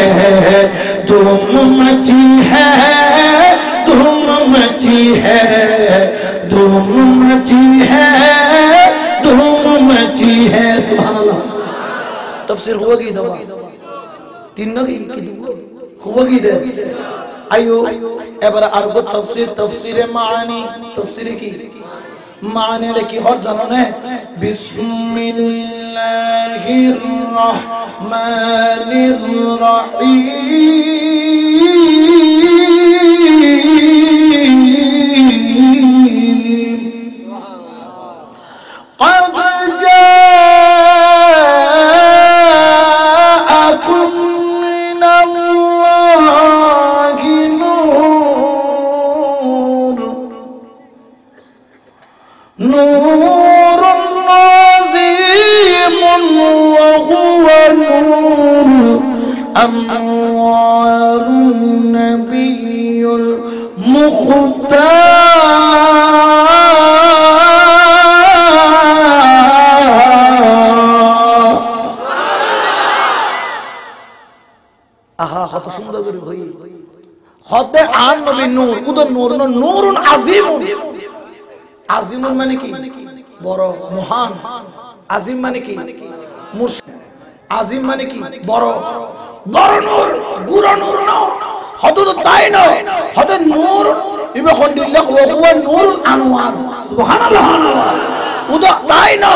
धूम मची है धूम मची है धूम मची है धूम मची है सुभान अल्लाह तफसीर हुआ की दवा तीन की हुआ की दे আয়ো এবারে আরগো তাফসীর তাফসীরে মাআনি তাফসীরে কি माने की हर जानो ने बिस्मिल्लाहिर रहमानिर रहीम क़द जाअकुम मिनल्लाहि नूरुन अज़ीमुन व हुवा नूरुल अनवारुन नबियुल मुख्तार। आहा কত সুন্দর করে হই হতে আন নবী নূর উদর নূর নূরুন আযীমুন। আজিমুন মানে কি বড় মহান, আজিম মানে কি মুর্শিদ, আজিম মানে কি বড় বড় নূর গুরু নূর না হদুদ তাই না হদ নূর ইবে খন্ডিল্লাহ ওয়া হুয়া নূরুল আনওয়ার সুবহানাল্লাহ উদা তাই না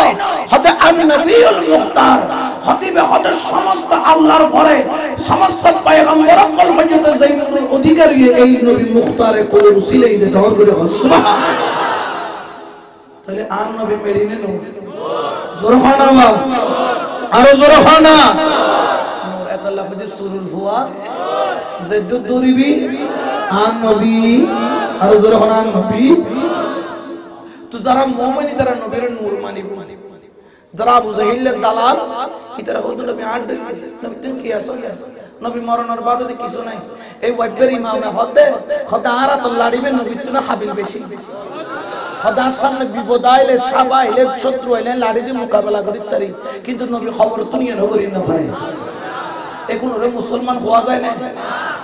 হদ আন নবিয়ুল মুখতার হদিবে হদ সমস্ত আল্লাহর ঘরে সমস্ত পয়গম্বর কল পর্যন্ত যেই নূরের অধিকারী এই নবী মুখতারে কোন উসিলাই যে দর করে সুবহানাল্লাহ। তাহলে আর নবী মেরিনে নূর জোরখানা আল্লাহ আর জোরখানা নূর আল্লাহ ফজি সুরুল হুয়া জেদ্দুদ দরিবি আর নবী আর জোরখানা নবী। তো যারা মুমিনি তারা নবীর নূর মানিব, যারা আবু জাহিলের দালাল ইতারা হয়তো নবী আট নবী তুমি কি আসো নবী মরণের বাদে কিছু নাই এই ওয়াইবের ইমামে হতে খোদা আরা তো লাড়িবে নবী তুনা হাবিল বেশি খোদার সামনে বিপদ আইলে সাবা আইলে শত্রু আইলে লাড়ি দিয়ে মোকাবেলা করিত তারি কিন্তু নবী খবর তুনিয়ে নগরী না পারে এগুলোরে মুসলমান হওয়া যায় না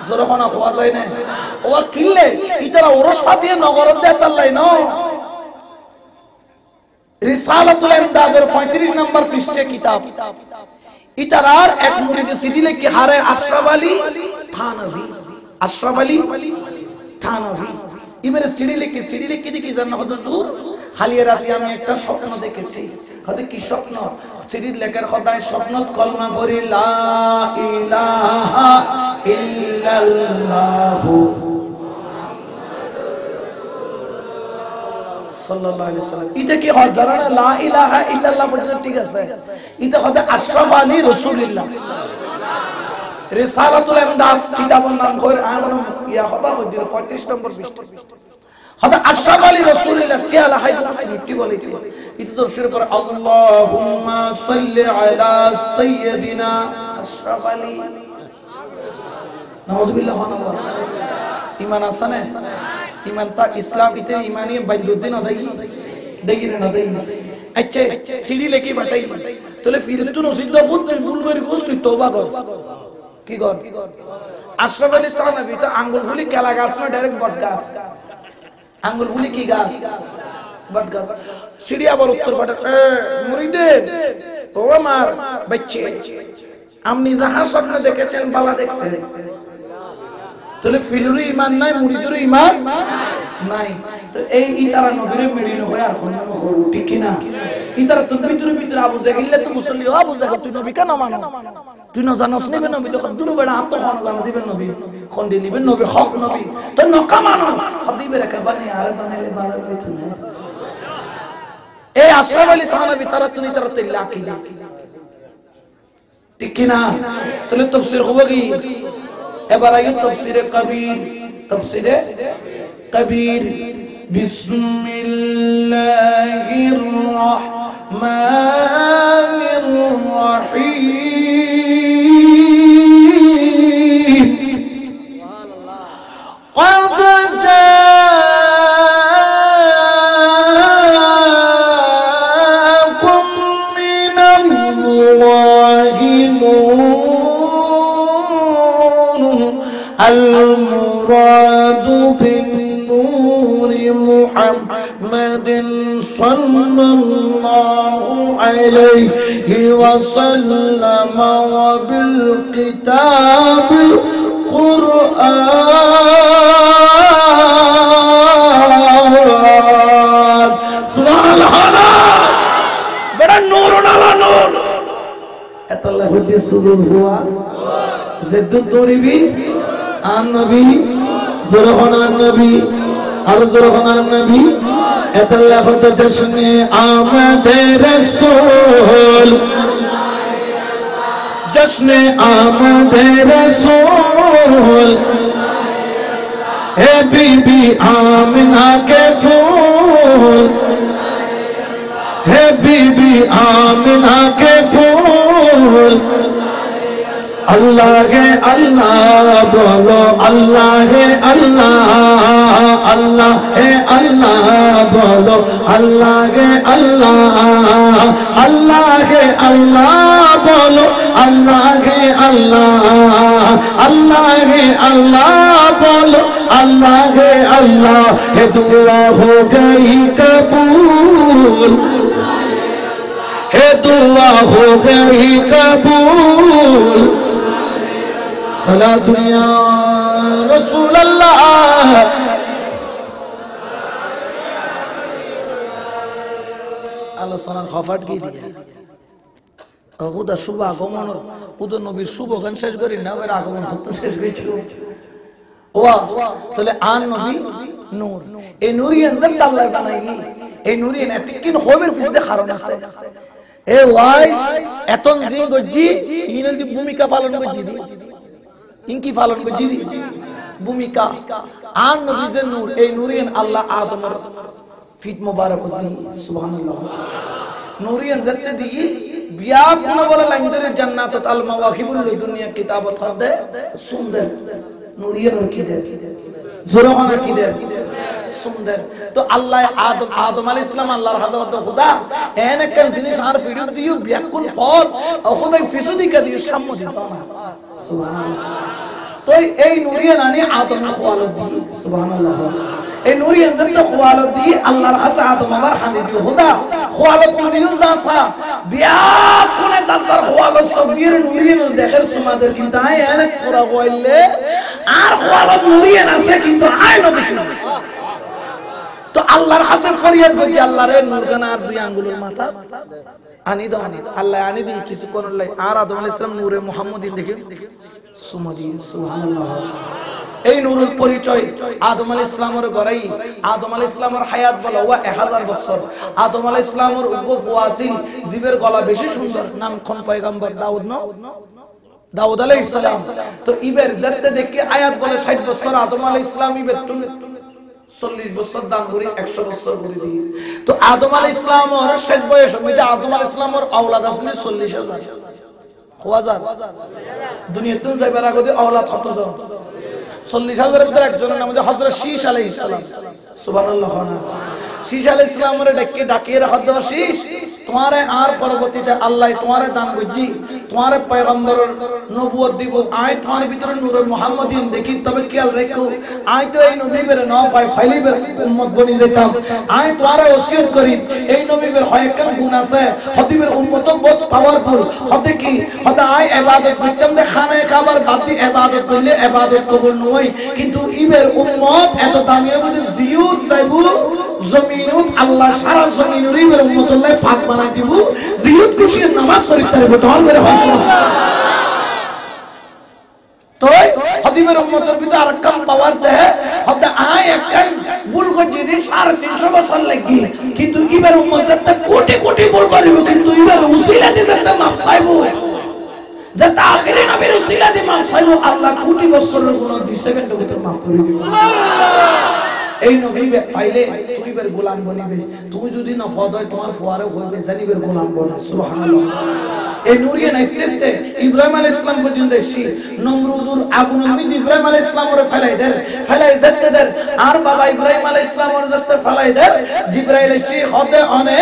জোরখানা হওয়া যায় না ও কিনলে ইতারা ওরস পাতিয়ে নগর দেয় তাল্লাই ন রিসালাতুল ইমদাদের 35 নম্বর পৃষ্ঠা কিতাব ইতারার এক মুরিদ সিডি লিখে হারে আশরাফ আলী থানভী, আশরাফ আলী থানভী ইমারে সিডি লিখে দেখি জানা হুজুর হালিয়া রাতে আমি একটা স্বপ্ন দেখেছি। হতে কি স্বপ্ন? সিডির লেখার খোদায় স্বপ্ন কলমা পড়ি লা ইলাহা ইল্লাল্লাহু সাল্লাল্লাহু আলাইহি সাল্লাম। এটা কি হয় জানা না? লা ইলাহা ইল্লাল্লাহ পর্যন্ত ঠিক আছে, এটা হতে আশরাফ আলী রাসূলুল্লাহ রিসালাতুল ইমদাদ কিতাবের নাম কইর আগুন ইয়া কথা কই দিল 35 নম্বর পৃষ্ঠা হতে আশরাফ আলী রাসূলুল্লাহ সিয়ালা হাইদুল নিটি বলিতে এটা দর্শের পর আল্লাহুম্মা সাল্লি আলা সাইয়্যিদিনা আশরাফ আলী নাউযুবিল্লাহ ওয়া ইমান আসানে ইমান তা ইসলাম ইতে ইমানি বাইদুদ্দিন আদাই দেই না দেই আচ্ছা সিডি লেখি বাটাই তাহলে ফির তুই নসিদ বহুত তুই ভুল করে গোস তুই তওবা কর কি কর আশরাফ আলী থানভী তো আঙ্গুল ফুলি কেলা গাছ না ডাইরেক্ট বট গাছ আঙ্গুল ফুলি কি গাছ বট গাছ সিডি আবার উত্তর পাটে মুরিদের ও আমার বাচ্চা আপনি যাহা স্বপ্ন দেখেছেন বালা দেখছেন তাহলে ফিলুরি ইমান নাই মুরিদের ইমান নাই তো এই ইতারা নবীর মেডিন হয় আর কোন হলো ঠিক কি না ইতারা তো ভিতরে আবু জাহিল তো মুসল্লি ও আবু জাহিল তুই নবী কেন মানো তুই না জানোস নিবে নবী তো দূর বেড়া হাত কোন জানা দিবেন নবী খন্ডি নিবেন নবী হক নবী তো নকা মানো হাবিবে রাখা বানি আর বানাইলে বানাল হইতো না এই আশরাফ আলী থানভী তারা তুমি তারা তে লাকিদা ঠিক কি না তাহলে তাফসীর হবে কি এবার আগে তাফসীরে কবির বিসমিল্লাহির রহমানির রহিম قد جاءكم من الله المراد بالنور محمد صلى الله عليه وسلم وبالكتاب القرآن سبحان সুরুর হুয়া জিদ্দুদ দরিবি আন নবী জুরহান আন নবী আর জুরহান আন নবী এতলাফত জশ্নে আমদে রাসূল जश्ने आमदे रसूल है बीबी आमिना के फूल है बीबी आमिना के फूल अल्लाह है अल्लाह बोलो अल्लाह है अल्लाह अल्लाह है अल्लाह बोलो अल्लाह है अल्लाह अल्लाह है अल्लाह बोलो अल्लाह है अल्लाह अल्लाह है अल्लाह बोलो अल्लाह है अल्लाह है दुआ हो गई कबूल है दुआ हो गई कबूल सलातु या रसूल अल्लाह আলোচনার খফাট কি দিয়ে খুদা শুভ আগমন উদ নবীর শুভ গান শেষ করি না ওর আগমন হতো শেষ করেছিল ওয়া তাহলে আন নবী নূর এই নূরিয়ান জাত আল্লাহ বানাই এই নূরিয়ান এতকিন হবের পিছনে কারণ আছে এ ওয়াই এতন জিন গজি ইনল দি ভূমিকা পালন গজি দি ইনকি পালন গজি দি ভূমিকা আন নবী যে নূর এই নূরিয়ান আল্লাহ আদমের ফিট মুবারক দি সুবহানাল্লাহ নূরিয়ান জাতে দি বিয়া কোন বলা লাইন ধরে জান্নাতুল আল মাওয়াহিবুল দুনিয়া কিতাবত হদে সুন্দর নূরিয়ান কি দে জোরানা কি দে সুন্দর তো আল্লাহ আদম আলাইহিস সালাম আল্লাহর হযরত খুদা এনে কোন জিনিস আর ভিডিও দিও বিয়াকুল ফল খুদাই ফিসুদি কা দিও সাম্য দিবা সুবহানাল্লাহ তো এই নূরিয়ান আনি আদম খওয়ালত দি সুবহানাল্লাহ এই নূরিয়ান জান্নাত খওয়ালত দি আল্লাহর হাসা আদম আমার হানি দিও খুদা খওয়ালত দিও দাসা বিয়া কোনে চাচার খওয়ালত সবির নূরিয়ান দেখের সুমাদের কিন্তু আই এনে পুরা কইলে আর খওয়ালত নূরিয়ান আছে কিন্তু আই না দেখি তো আল্লাহর কাছে ফরিয়াদ করছি আল্লাহর নূর গানার দুই আঙ্গুলের মাথা আনি দাও আনি আল্লাহ আনি দি কিছু কোন লাই আর আদম আলাইহিস সালাম নূরে মুহাম্মদিন দেখি সুমদি সুবহানাল্লাহ এই নূরের পরিচয় আদম আলাইহিস সালামের গরাই আদম আলাইহিস সালামের হায়াত বলা ওয়া 1000 বছর আদম আলাইহিস সালামের উকুফ ওয়াসিল জিবের গলা বেশি সুন্দর নাম কোন পয়গম্বর দাউদ না দাউদ আলাইহিস সালাম তো ইবের জাতে দেখি আয়াত বলে 60 বছর আদম আলাইহিস সালাম ইবের 40 বছর দান করি 100 বছর করে দিই তো আদম আলাইহিস সালামের শেষ বয়স মধ্যে আদম আলাইহিস সালামের اولاد আসলে 40000 হাজার দুনিয়াতে যাইবার আগে اولاد কত জন 40000 এর ভিতরে একজনের নাম হচ্ছে হযরত শীশ আলাইহিস সালাম সুবহানাল্লাহ শীশ আলাইহিস সালামের ডাকিয়ে রাখা দাও শীশ তোমারে আর পরবর্তীতে আল্লাহ তোমারে দান করজি তোমারে পয়গম্বরের নবুয়ত দিব আয় তোমার ভিতরে নূরে মুহাম্মদিন দেখি তবে খেয়াল রেখো আয় তো এই নবী বের না ফাইলি বের উম্মত বনি যেতাম আয় তোমারে ওসিয়ত করি এই নবী বের হয় কেন গুণ আছে খতিবের উম্মত বহুত পাওয়ারফুল হতে কি হতে আয় ইবাদত করতাম যে খানায়ে কাবার বাদ দিয়ে ইবাদত করলে ইবাদত কবুল নয় কিন্তু ইবের উম্মত এত দামি হবে জিয়ুত যাইবু জমিনুত আল্লাহ সারা জমিনের ইবের উম্মত আল্লাহ পাক বানাই দিব জিয়ুত খুশি নামাজ শরীফ তারে বটর করে হসল তো খতিবের উম্মতের ভিতর আরকাম পাওয়ার দেয় হতে আয় একখান ভুল করে যদি 350 বছর লাগি কিন্তু ইবের উম্মত যাতে কোটি কোটি ভুল করিব কিন্তু ইবের উসিলা দিয়ে যাতে মাফ চাইবো যাতে আখিরি নবীর উসিলা দিয়ে মাফ চাইবো আল্লাহ কোটি বছরের গুনাহ 2 সেকেন্ডের ভিতর মাফ করে দিব এই নবী ফাইলে তুই বের গোলাম বনিবে তুই যদি না ফদ হয় তোমার ফুয়ারে হইবে জানিবের গোলাম বনা সুবহানাল্লাহ এই নূরিয়ান আস্তে ইব্রাহিম আলাইহিস সালাম পর্যন্ত এসে নমরুদুর আগুন নবী ইব্রাহিম আলাইহিস সালামের ফেলাই যেতে দেন আর বাবা ইব্রাহিম আলাইহিস সালামের যেতে ফেলাই দেন জিবরাইল এসে হতে অনে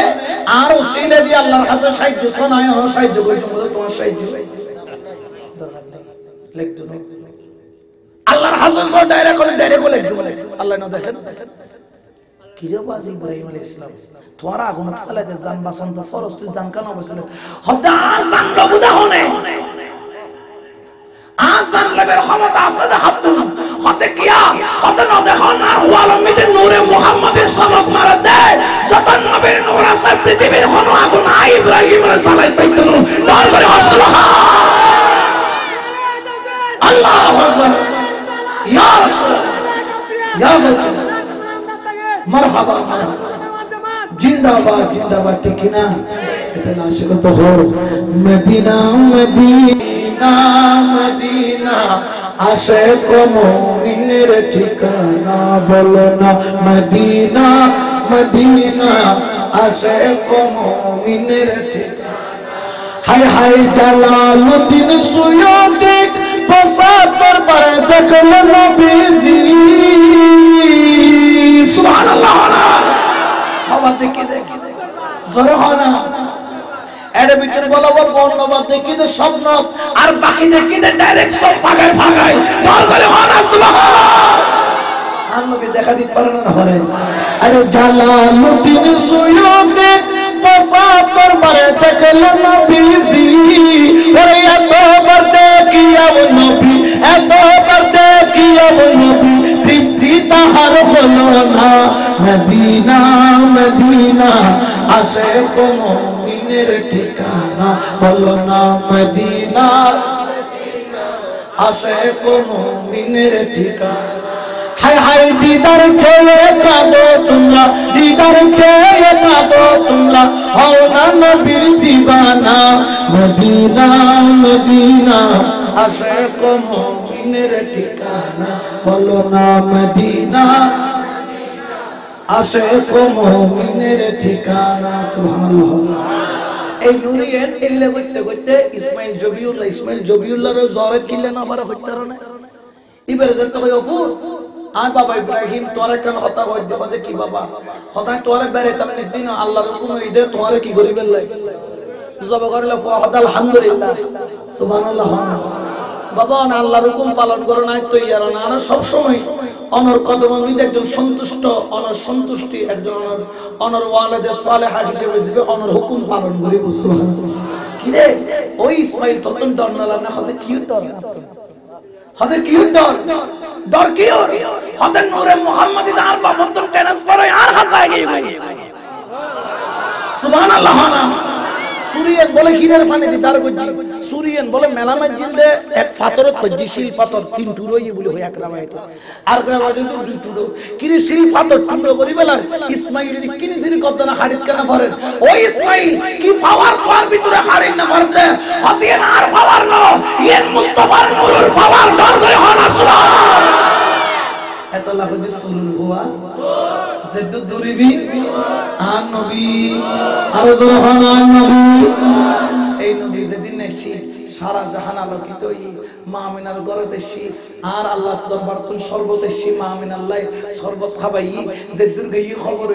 আর উসিলা দিয়ে আল্লাহর কাছে সাহায্য শোনায় আর সাহায্য কইতো তোমার সাহায্য দরকার নেই লেখ দো আল্লাহর হাসান সর ডাইরেক্ট লেখ দো আল্লাহ না দেখেন কি রে বাজি ইব্রাহিম আলাইহিস সালাম তোরা আগুন ফেলাই দে জান বাসন তো ফরজ তুই জান কেন বসলে হদা জান লবুদা হনে আজান লেবের ক্ষমতা আছে দেখাতো হতে কিয়া হতে না দেখুন আর ওয়ালামিদের নূরে মুহাম্মাদের চমক মারা দেয় যত নবীর নূর আছে পৃথিবীর কোনো আগুন ইব্রাহিমের জ্বালাই পাইতো না করে সুবহানাল্লাহ আল্লাহু আকবার ইয়া রাসূলুল্লাহ ইয়া রাসূল মারহাবা জিন্দাবাদ জিন্দাবাদ ঠিক না এটা আশিক তো হো মদিনা মদিনা মদিনা আশিক মুমিনের ঠিকানা বলো না মদিনা মদিনা আশিক মুমিনের ঠিকানা হায় হায় জালালউদ্দিন সুয়ুতি পসাতর পর দেখলো নবীজি সুবহানাল্লাহ হাওয়া দেখে দেখে জোরে হনা এর ভিতরে বলা ও বর্ণবাদ দেখি তো স্বপ্ন আর বাকি দেখি তো ডাইরেক্ট সব ফাগায় ফাগায় দর করে হনা সুবহান আর নবী দেখা দিতে পারে না হরে আরে জালালউদ্দিন সুয়ুতি পসাতর পর দেখলো নবীজি ওরে এত বার দেখিয়া ও নবী এত বার দেখিয়া ও নবী তৃপ্তি তাহার হলো না মদিনা মদিনা আশিক মুমিনের ঠিকানা বলো না মদিনা আশিক মুমিনের ঠিকানা হায় হায় দিদার চেয়ে কাঁদো তোমরা দিদার চেয়ে কাঁদো তোমরা হও না নবীর দিওয়ানা মদিনা মদিনা আশিক মুমিনের ঠিকানা বলো না মদিনা আশিক মুমিনের ঠিকানা সুবহানাল্লাহ এই নুরিয়ের এলে কইতে কইতে ইসমাইল জবিউল্লাহর জরে কিলে না পারে হইতার না ইবারে যত কই অফুর আর বাবা ইব্রাহিম তোরে কেন হতা কই দেখে কি বাবা হতা তোরে বেরে তামনে দিন আল্লাহর হুকুম ইদে তোরে কি করিবেন লাই জব করলে ফাহাদ আলহামদুলিল্লাহ সুবহানাল্লাহ বাবা না আল্লাহর হুকুম পালন করো না তো ইয়ার না আর সব সময় অনর কদমের মধ্যে একজন সন্তুষ্ট অনর সন্তুষ্টি একজন অনর ওয়ালিদে সালেহা হিসেবে যে অনর হুকুম পালন করি সুবহানাল্লাহ কি রে ওই ইসমাইল ততন ডর না লাগনা হতে কি ডর হতে কি ডর ডর কি হতে নূরে মুহাম্মদি আর বাবতন ট্রান্সফার হয় আর হাসায় গই সুবহানাল্লাহ না সুরিয়ান বলে কিনের পানি দিদার গজি সুরিয়ান বলে মেলামাই জিন্দে এক পাথরে থজি শিল পাথর তিন টুরোই বলে হয় এক রাবাইত আর রাবাইত দুই টুরো কিনি শিল পাথর টুরো করি বেলার ইসমাইল কিনি শিল কতনা হাড়িত কেন পারেন ওই ইসমাইল কি পাওয়ার তোর ভিতরে হাড়িত না পারতে হতে আর পাওয়ার ন ইয়েন মুস্তাফার নূরের পাওয়ার দর করে হনা সুবহান এত লাহজি সুরুল হুয়া জিদ্দু দুরিবি আর নবী আর জরহান আর নবী এই নবী যেদিন নেছি সারা জাহান আলোকিত মা আমিনার ঘরেতে এসি আর আল্লাহর দরবার তুই শরবত এসি মা আমিনাল্লাহ শরবত খাবাই জিদ্দুর গই খবর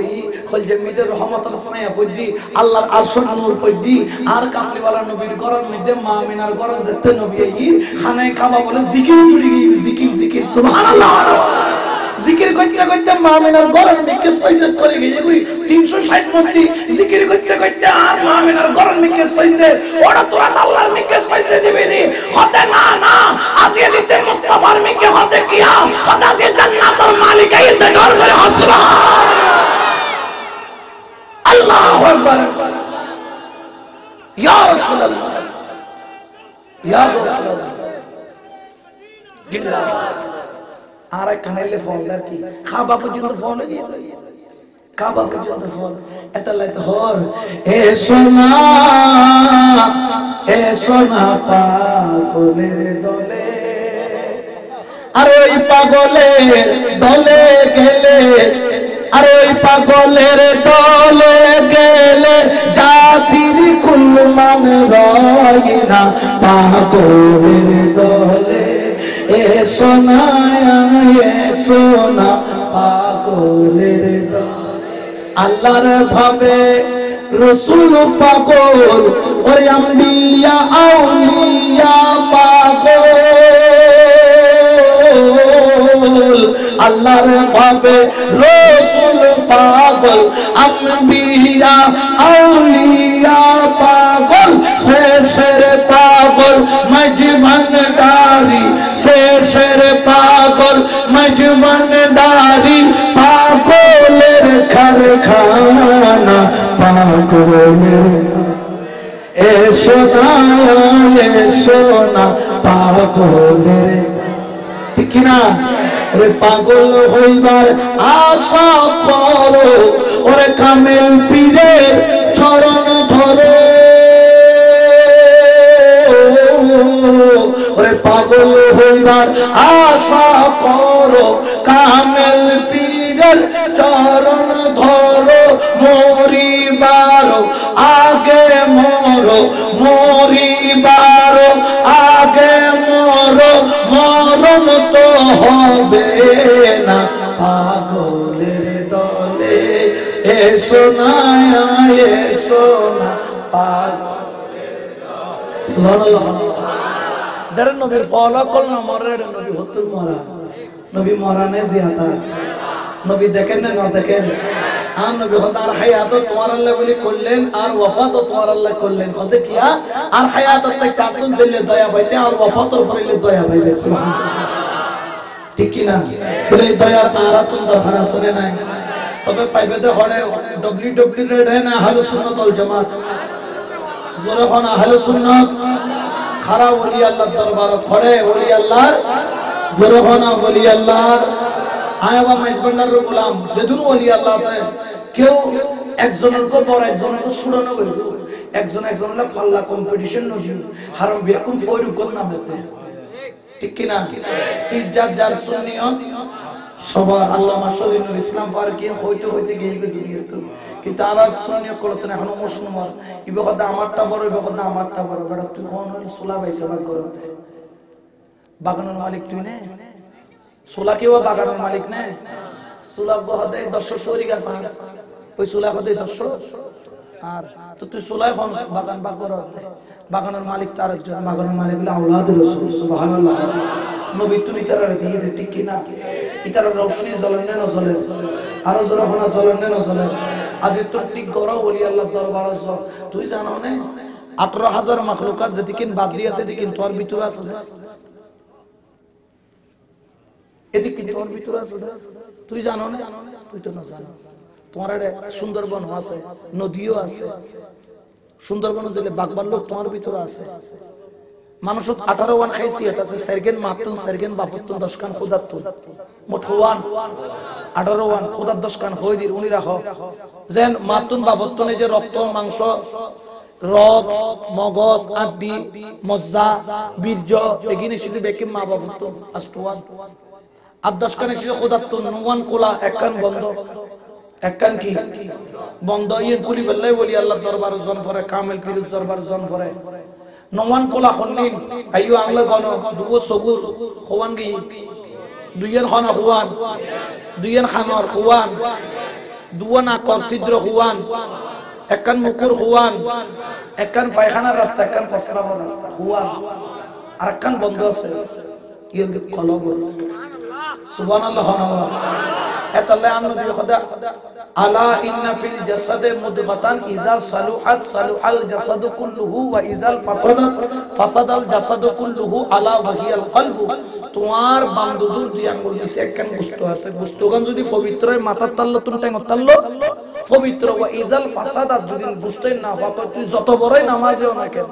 হল জমিদের রহমতের ছায়া পড়জি আল্লাহর আরশের নূর পড়জি আর কামলিওয়ালা নবীর ঘরের মধ্যে মা আমিনার ঘরে যেতে নবী খানায় খাবা বলে জিকির জিকির জিকির সুবহানাল্লাহ জিকির করতে করতে মা আমিনার ঘরের মিকে সজদা করে গিয়ে 360 মূর্তি জিকির করতে করতে আর মা আমিনার ঘরের মিকে সজদা ওরা তোরা আল্লাহর মিকে সজদা দিবি নি হতে না না আজিয়ে দিতে মুস্তাফার মিকে হতে কিয়া হতে যে জান্নাতের মালিক আইতে ডর করে সুবহান আল্লাহু আকবার ইয়া রাসূলুল্লাহ ইয়া রাসূলুল্লাহ জিন্দাবাদ আর কানাইলে ফলদার কি খাবা পর্যন্ত ফল দিয়ে খাবা পর্যন্ত ফল এত লাইত হর এ সোনা পাগলের দলে আর ওই পাগলের দলে গেলে আর ওই পাগলের দলে গেলে জাতির কুল মান রয় না পাগলের দলে এ সোনা পাগলের দলে আল্লাহর ভাবে রসুল পাগল ওরে আম্বিয়া আউলিয়া পাগল আল্লাহর ভাবে রসুল পাগল আম্বিয়া আউলিয়া পাগল শেষের পাগল মজভান্ডারি শেষের পাগল মজভান্ডারি পাগলের কারখানা পাগলের এসো না পাগলের কিনা ওরে পাগল হইবার আশা করো ওরে কামেল পীরের চরণ ধরো ওরে পাগল হইবার আশা করো কামেল পীরের চরণ ধরো মরিবার আগে মরো মরিবার আগে মরো মরণ তো হবে না পাগলের দলে এসো না এসো না পাগলের দলে সুবহানাল্লাহ যারা নবীর ফলো করল মরে নবী হতুল মরা নবী মরানে জিয়াদা নবী দেখেন না না দেখেন আর নবী হতার হায়াত তোমার আল্লাহ বলি করলেন আর ওয়াফাত তোমার আল্লাহ করলেন হতে কিয়া আর হায়াত তাই কাতুন জেলে দয়া পাইতে আর ওয়াফাতর ফরিলে দয়া পাইবে সুবহানাল্লাহ ঠিক কি না তাহলে দয়া তারা তুমি দরকার আছে না তবে পাইবে হড়ে www না আহলুস সুন্নাত ওয়াল জামাত জোরে হন আহলুস সুন্নাত খারা ওলি আল্লাহর দরবারত হড়ে ওলি আল্লাহর জোরে হন ওলি আল্লাহর আয়াবা মাইজবান্ডার গোলাম যেদিন ওলি আল্লাহ আছে কেউ একজনের কো বড় একজনের কো সুরানো করব একজন একজনের ফাল্লা কম্পিটিশন নজি হারাম বিয়াকুম ফয়রু কোন নামেতে ঠিক কি না ফিজাত জার সুন্নিয়ত সবার আল্লামা শহীদুল ইসলাম ফারুকী হইতে হইতে গিয়ে দুনিয়াতে কিন্তু আর সুন্নিয়ত করতে না এখনো মুসলমান ইবে কথা আমারটা বড় ইবে কথা আমারটা বড় বড় তুই কোন সুলা বাইসা ভাগ করতে বাগানের মালিক তুই নে সুলা কেও বাগানের মালিক নে সুলা গহদে 10 শরী গাছ ওই সুলা গহদে 10 আর তো তুই সুলা কোন বাগান বাগ করতে বাগানের মালিক তার একজন বাগানের মালিক হলো আওলাদুর রাসূল সুবহানাল্লাহ নবী তুমি তারা দিয়ে দে ঠিক কি না ইতার রোশনি জ্বলেন না জ্বলে আরো জোরে হনা জ্বলেন না জ্বলে আজ তো ঠিক গরা ওলি আল্লাহর দরবারে যাও তুই জানো না 18000 মাখলুকাত যেদিকিন বাদ দিয়েছে দিকিন তোর ভিতরে আছে এদিকে তোর ভিতরে আছে তুই জানো না তুই তো না জানো তোমার সুন্দরবন আছে নদীও আছে সুন্দরবন জেলে বাগবার লোক তোমার ভিতরে আছে মানুষ 18 ওয়ান খাইসিয়ত আছে সারগেন মাতুন সারগেন বাফতুন 10 কান খুদাতুন মুঠওয়ান 18 ওয়ান খুদাত 10 কান হই দির উনি রাখো যেন মাতুন বাফতুনে যে রক্ত মাংস রগ মগজ আদি মজ্জা বীর্য এগিনে শুধু বেকিম মা বাফতুন আষ্টওয়ান আর 10 কানে শুধু খুদাতুন নওয়ান কোলা এক কান বন্ধ এক কান কি বন্ধ ইয়ে কুলি বললাই বলি আল্লাহর দরবার জন ফরে কামেল ফিরুজ দরবার জন ফরে নওয়ান কোলা হন্নিন আইয়ো আংলা গন দুও সবুর খওয়ান গি দুইয়ের খানা খুয়ান দুইয়ের খানর খুয়ান দুওয়ান আকর ছিদ্র খুয়ান একখান মুকুর খুয়ান একখান পায়খানার রাস্তা একখান ফসরাবার রাস্তা খুয়ান আর একখান বন্ধ আছে ইয়ে কলবর সুবহানাল্লাহ এতাল্লাহ আমরা নবী খোদা আলা ইন্না ফিল জাসাদে মুদগাতান ইজা সালুহাত সালুহাল জাসাদু কুল্লুহু ওয়া ইজাল ফাসাদাত ফাসাদাল জাসাদু কুল্লুহু আলা ওয়াহিয়াল কলবু তোমার বান্দুদুর যে আঙ্গুল নিচে একখান গোশত আছে গোশতগান যদি পবিত্র মাথার তাল্লো তুমি টাঙ্গ তাল্লো পবিত্র ওয়া ইজাল ফাসাদাত যদি গোশতের না পাক তুই যত বড়ই নামাজেও না কেন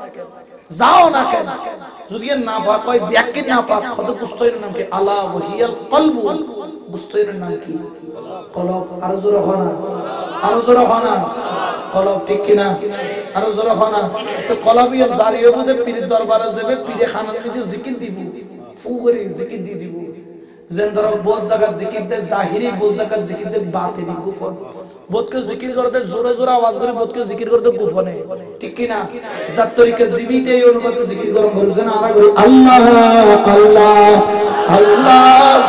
যাও না কেন যদি না পাক হয় ব্যাকিন না পাক কত গোশতের নাম কি আলা ওয়াহিয়াল কলবু গোশতের নাম কি কলব আর জোরে হনা আর জোরে হনা কলব ঠিক কি না আর জোরে হনা তো কলবিয়া জারিয়ে বদে পীরের দরবারে যাবে পীরে খানার কিছু জিকির দিব ফু করে জিকির দি দিব যেন ধরো বহুত জায়গা জিকির দে জাহিরি বহুত জায়গা জিকির দে বাতিনি গুফন বহুতকে জিকির করতে জোরে জোরে আওয়াজ করে বহুতকে জিকির করতে গুফনে ঠিক কি না যার তরিকে জীবিতে এই অনুগত জিকির করম বলছেন আরা করি আল্লাহ আল্লাহ আল্লাহ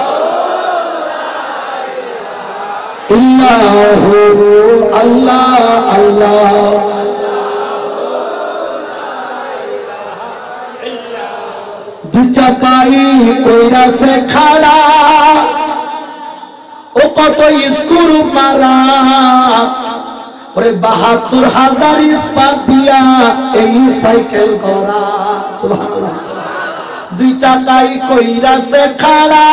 ইল্লাহু আল্লাহ আল্লাহ দুচাকাই কইরা সে খাড়া ও কত স্কুর মারা ওরে ৭২,০০০ ইস্পাত দিয়া এই সাইকেল করা সুবহানাল্লাহ দুই চাকাই কইরা সে খাড়া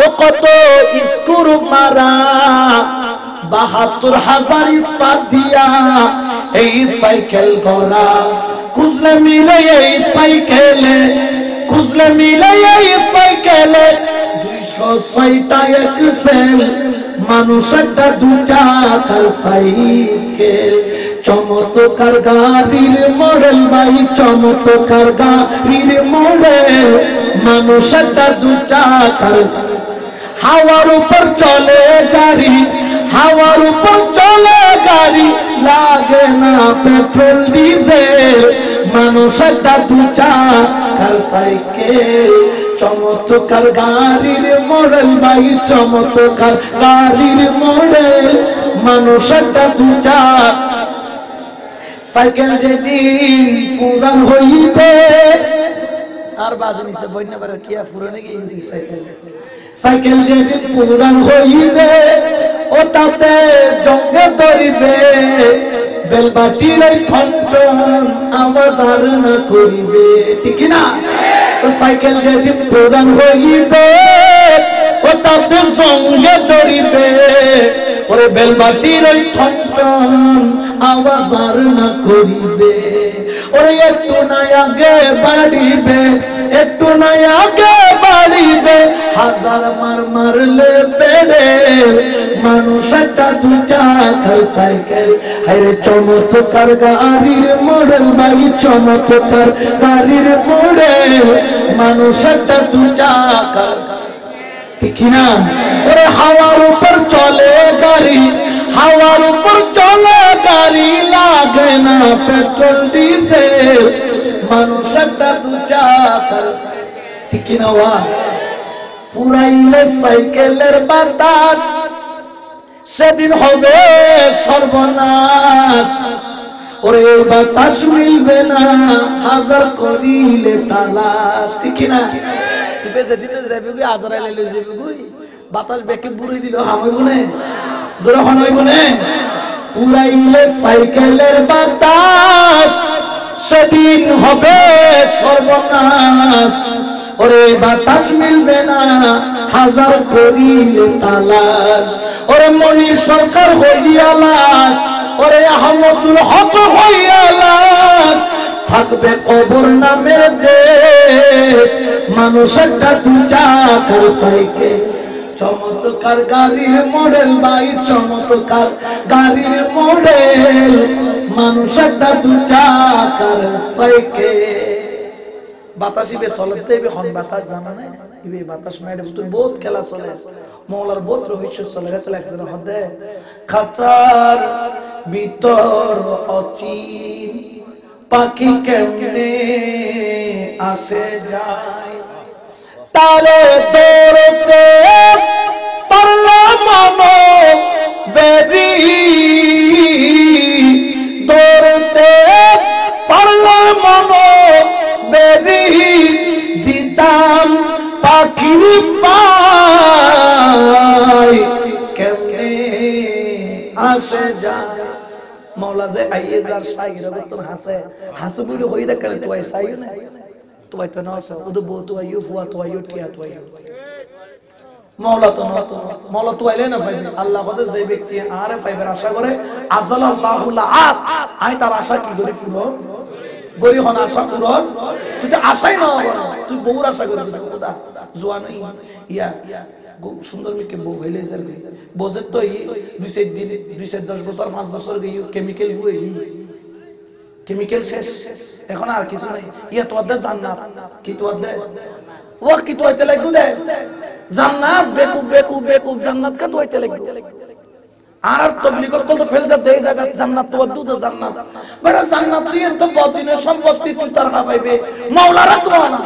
ও কত স্কুর মারা ৭২,০০০ ইস্পাত দিয়া এই সাইকেল করা খুঁজলে মিলে এই সাইকেলে খুঁজলে মিলে এই সাইকেলে 206টা এক্সেল মানুষ একটা দু চাকার সাইকেল চমৎকার গাড়ির মডেল ভাই চমৎকার গাড়ির মডেল মানুষ একটা দু চাকার হাওয়ার উপর চলে গাড়ি হাওয়ার উপর চলে গাড়ি লাগে না পেট্রোল ডিজেল মানুষ একটা দু চাকার সাইকেল চমৎকার গাড়ির মডেল ভাই চমৎকার গাড়ির মডেল মানুষ একটা দু চাকার সাইকেল যেদিন পুরান হইবে আর বাজে নিছে বইনা পারে কি পুরানে কি সাইকেল সাইকেল যেদিন পুরান হইবে ও তাতে জঙ্গে ধরিবে বেলবাটির এই ঠনঠন আওয়াজ আর না করিবে ঠিক না তো সাইকেল যেদিন পুরান হইবে ও তাতে জঙ্গে ধরিবে ওরে বেলবাটির ওই ঠনঠন আওয়াজ আর না করিবে ওরে একটু না আগে বাড়িবে একটু না আগে বাড়িবে হাজার মার মারলে পেড়ে মানুষ একটা দু চাকার সাইকেল হায়রে চমৎকার গাড়ির মডেল ভাই চমৎকার গাড়ির মডেল মানুষ একটা দু চাকার ঠিক না ওরে হাওয়ার উপর চলে গাড়ি হাওয়ার উপর চলে গাড়ি লাগে না পেট্রোল ডিজেল মানুষ একটা দু চাকার ঠিক না ওয়া ফুরাইলে সাইকেলের বাতাস সেদিন হবে সর্বনাশ ওরে বাতাস মিলবে না হাজার করিলে তালাশ ঠিক না যেদিন যাবে আজরাইলে লই যাবে বাতাস বেকে বুড়ি দিল হামইব না জোরে হনইব না ফুরাইলে সাইকেলের বাতাস সেদিন হবে সর্বনাশ ওরে বাতাস মিলবে না হাজার করিলে তালাশ ওরে মনির সরকার হইয়া লাশ ওরে আহমদুল হক হইয়া লাশ থাকবে কবর নামের দেশ মানুষ একটা দু চাকার সাইকেল চমৎকার গাড়ির মডেল ভাই চমৎকার গাড়ির মডেল মানুষ একটা দু চাকার সাইকেল বাতাসিবে চলতে হন বাতাস জানা না ইবে বাতাস মাইডে ভিতর বহুত খেলা চলে মওলার বহুত রহস্য চলে রে চলে একজন হদে খাঁচার ভিতর অচিন পাখি কেমনে আসে যায় তারে দৌড়তে পারলা মানো বেবি দৌড়তে পারলা মানো বেবি দিতাম পাখির পায় কেমনে আসে যায় মওলা যে আইয়ে যার শাইরা বর্তন হাসে হাসু বলে হই দেখ কেন তুই সাইও না তুই তো না সব ওদ বো তুই ইউ ফুয়া তুই ইউ টিয়া তুই মওলা তো না তো মওলা তুই আইলে না ভাই আল্লাহ কদে যে ব্যক্তি আরে ফাইবার আশা করে আযালাল্লাহু লাআত আই তার আশা কি করি ফুরো গরি হন আশা ফুরো তুই তো আশাই না তুই বহুর আশা করিস খোদা জওয়ান ইয়া সুন্দর মিকে বউ হইলে যার বোঝের তো 210 বছর 5 বছর গই কেমিক্যাল হই কেমিক্যাল শেষ এখন আর কিছু নাই ইয়া তো আদে জান্নাত কি তো আদে ও কি তো আইতে লাগু দে জান্নাত বেকুব বেকুব বেকুব জান্নাত কা তো আইতে লাগু আর তাবলীগ কল তো ফেল যা দেই জায়গা জান্নাত তো আদু তো জান্নাত বড় জান্নাত তুই তো বদিনের সম্পত্তি তুই তার পাইবে মাওলারা তো না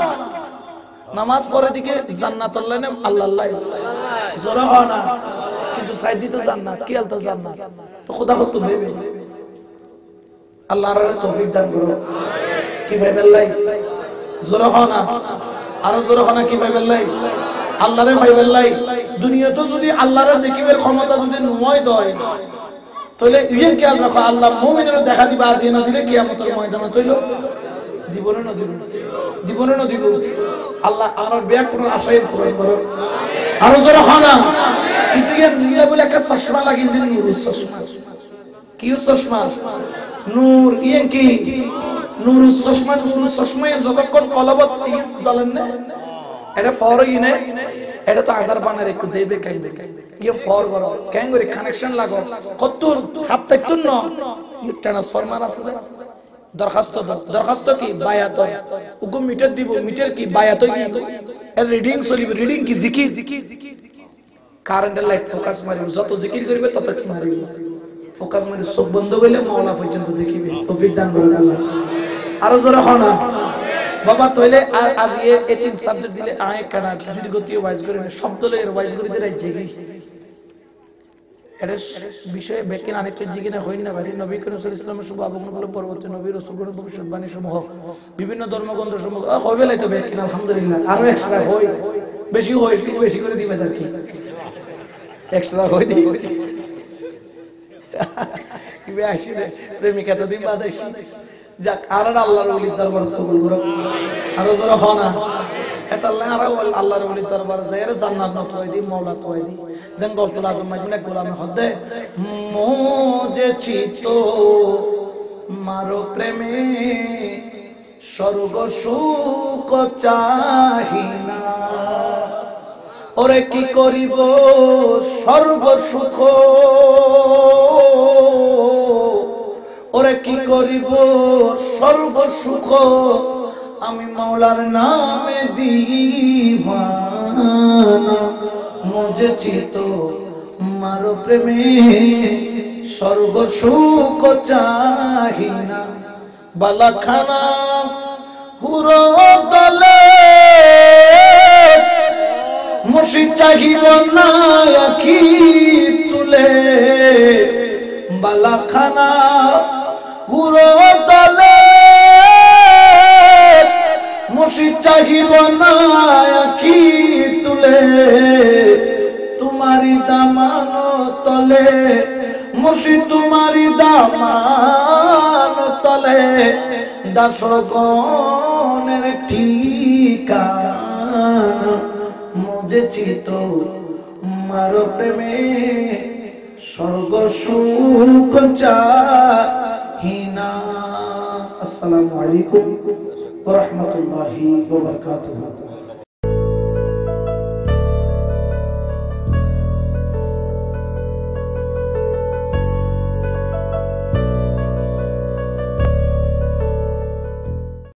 নামাজ পড়ে দিকে জান্নাত আল্লাহ নাম আল্লাহ জোরা হয় না কিন্তু সাইদি তো জান্নাত কি আলতো জান্নাত তো খোদা হল তো ভেবে আল্লাহর তৌফিক দান করো কি ভাইবে আল্লাহ জোরা হয় না আর জোরা হয় না কি ভাইবে আল্লাহ আল্লাহরে ভাইবে আল্লাহ দুনিয়া তো যদি আল্লাহর দেখিবার ক্ষমতা যদি নয় দয় তাহলে ইয়ে কি আল্লাহ আল্লাহ মুমিনের দেখা দিবা আজ না দিলে কিয়ামতের ময়দানে তইলো জীবনে না দিব জীবনে না দিব আল্লাহ আর ব্যাকরণ আশায় পূরণ করো আর জোরে হানা কিন্তু এর নিয়ে বলে একটা চশমা লাগিয়ে দিন নূর চশমা কি চশমা নূর ইয়ে কি নুরুস চশমায় যতক্ষণ কলবত জ্বলেন না এটা ফরই না এটা তো আদার বানার একটু দেবে কাইবে ইয়ে ফর করো কেন করে কানেকশন লাগো কত হাত তাইতুন না ট্রান্সফরমার আছে দরখাস্ত কি বায়াত উকুম মিটার দিব মিটার কি বায়াত কি এর রিডিং চলিবে রিডিং কি জিকির কারেন্টের লাইট ফোকাস মারিব যত জিকির করবে তত কি মারিব ফোকাস মারি চোখ বন্ধ করলে মাওলা পর্যন্ত দেখিবে তৌফিক দান করুন আল্লাহ আরো জোরে হনা বাবা তইলে আর আজ এই তিন সাবজেক্ট দিলে আয় কানা দীর্ঘতীয় ওয়াইজ করে শব্দ লের ওয়াইজ করে দিলাই জেগে এর বিষয়ে বেকিন আনিত জিগিনা হই না ভারি নবী করিম সাল্লাল্লাহু আলাইহি ওয়াসাল্লামের শুভ আগমন পরবর্তী নবী রাসূলগণের ভবিষ্যৎবাণী সমূহ বিভিন্ন ধর্মগ্রন্থ সমূহ হইবে লাইতো বেকিন আলহামদুলিল্লাহ আরো এক্সট্রা হই বেশি হই বেশি করে দিবে আর কি এক্সট্রা হই দি কিবে আসি প্রেমিকা তো দিন বাদ আসি যাক আর আল্লাহর ওলির দরবার কবুল করো আরো জোরে হনা এত আল্লাহ আর আল্লাহর ওলির দরবার যায় আর জান্নাত না তোয় দি মাওলা তোয় দি যেন গৌসুল আজম মাইনা গোলামে হদে মোজে চিতো মারো প্রেমে স্বর্গ সুখ চাহিনা ওরে কি করিব স্বর্গ সুখ ওরে কি করিব স্বর্গ সুখ আমি মাওলার নামে দিওয়ানা মুঝে চিতো মারো প্রেমে স্বর্গ সুখ চাহিনা বালাখানা হুরো দলে মুশি চাহিব না আখি তুলে বালাখানা হুরো দলে মুশি চাহিব না আখি তুলে তোমারি দামান তলে মুশি তোমারি দামান তলে দাসগণের ঠিকানা মুঝে চিতো মারো প্রেমে স্বর্গ সুখ চাহিনা আসসালামু আলাইকুম ওয়া রাহমাতুল্লাহি ওয়া বারাকাতুহু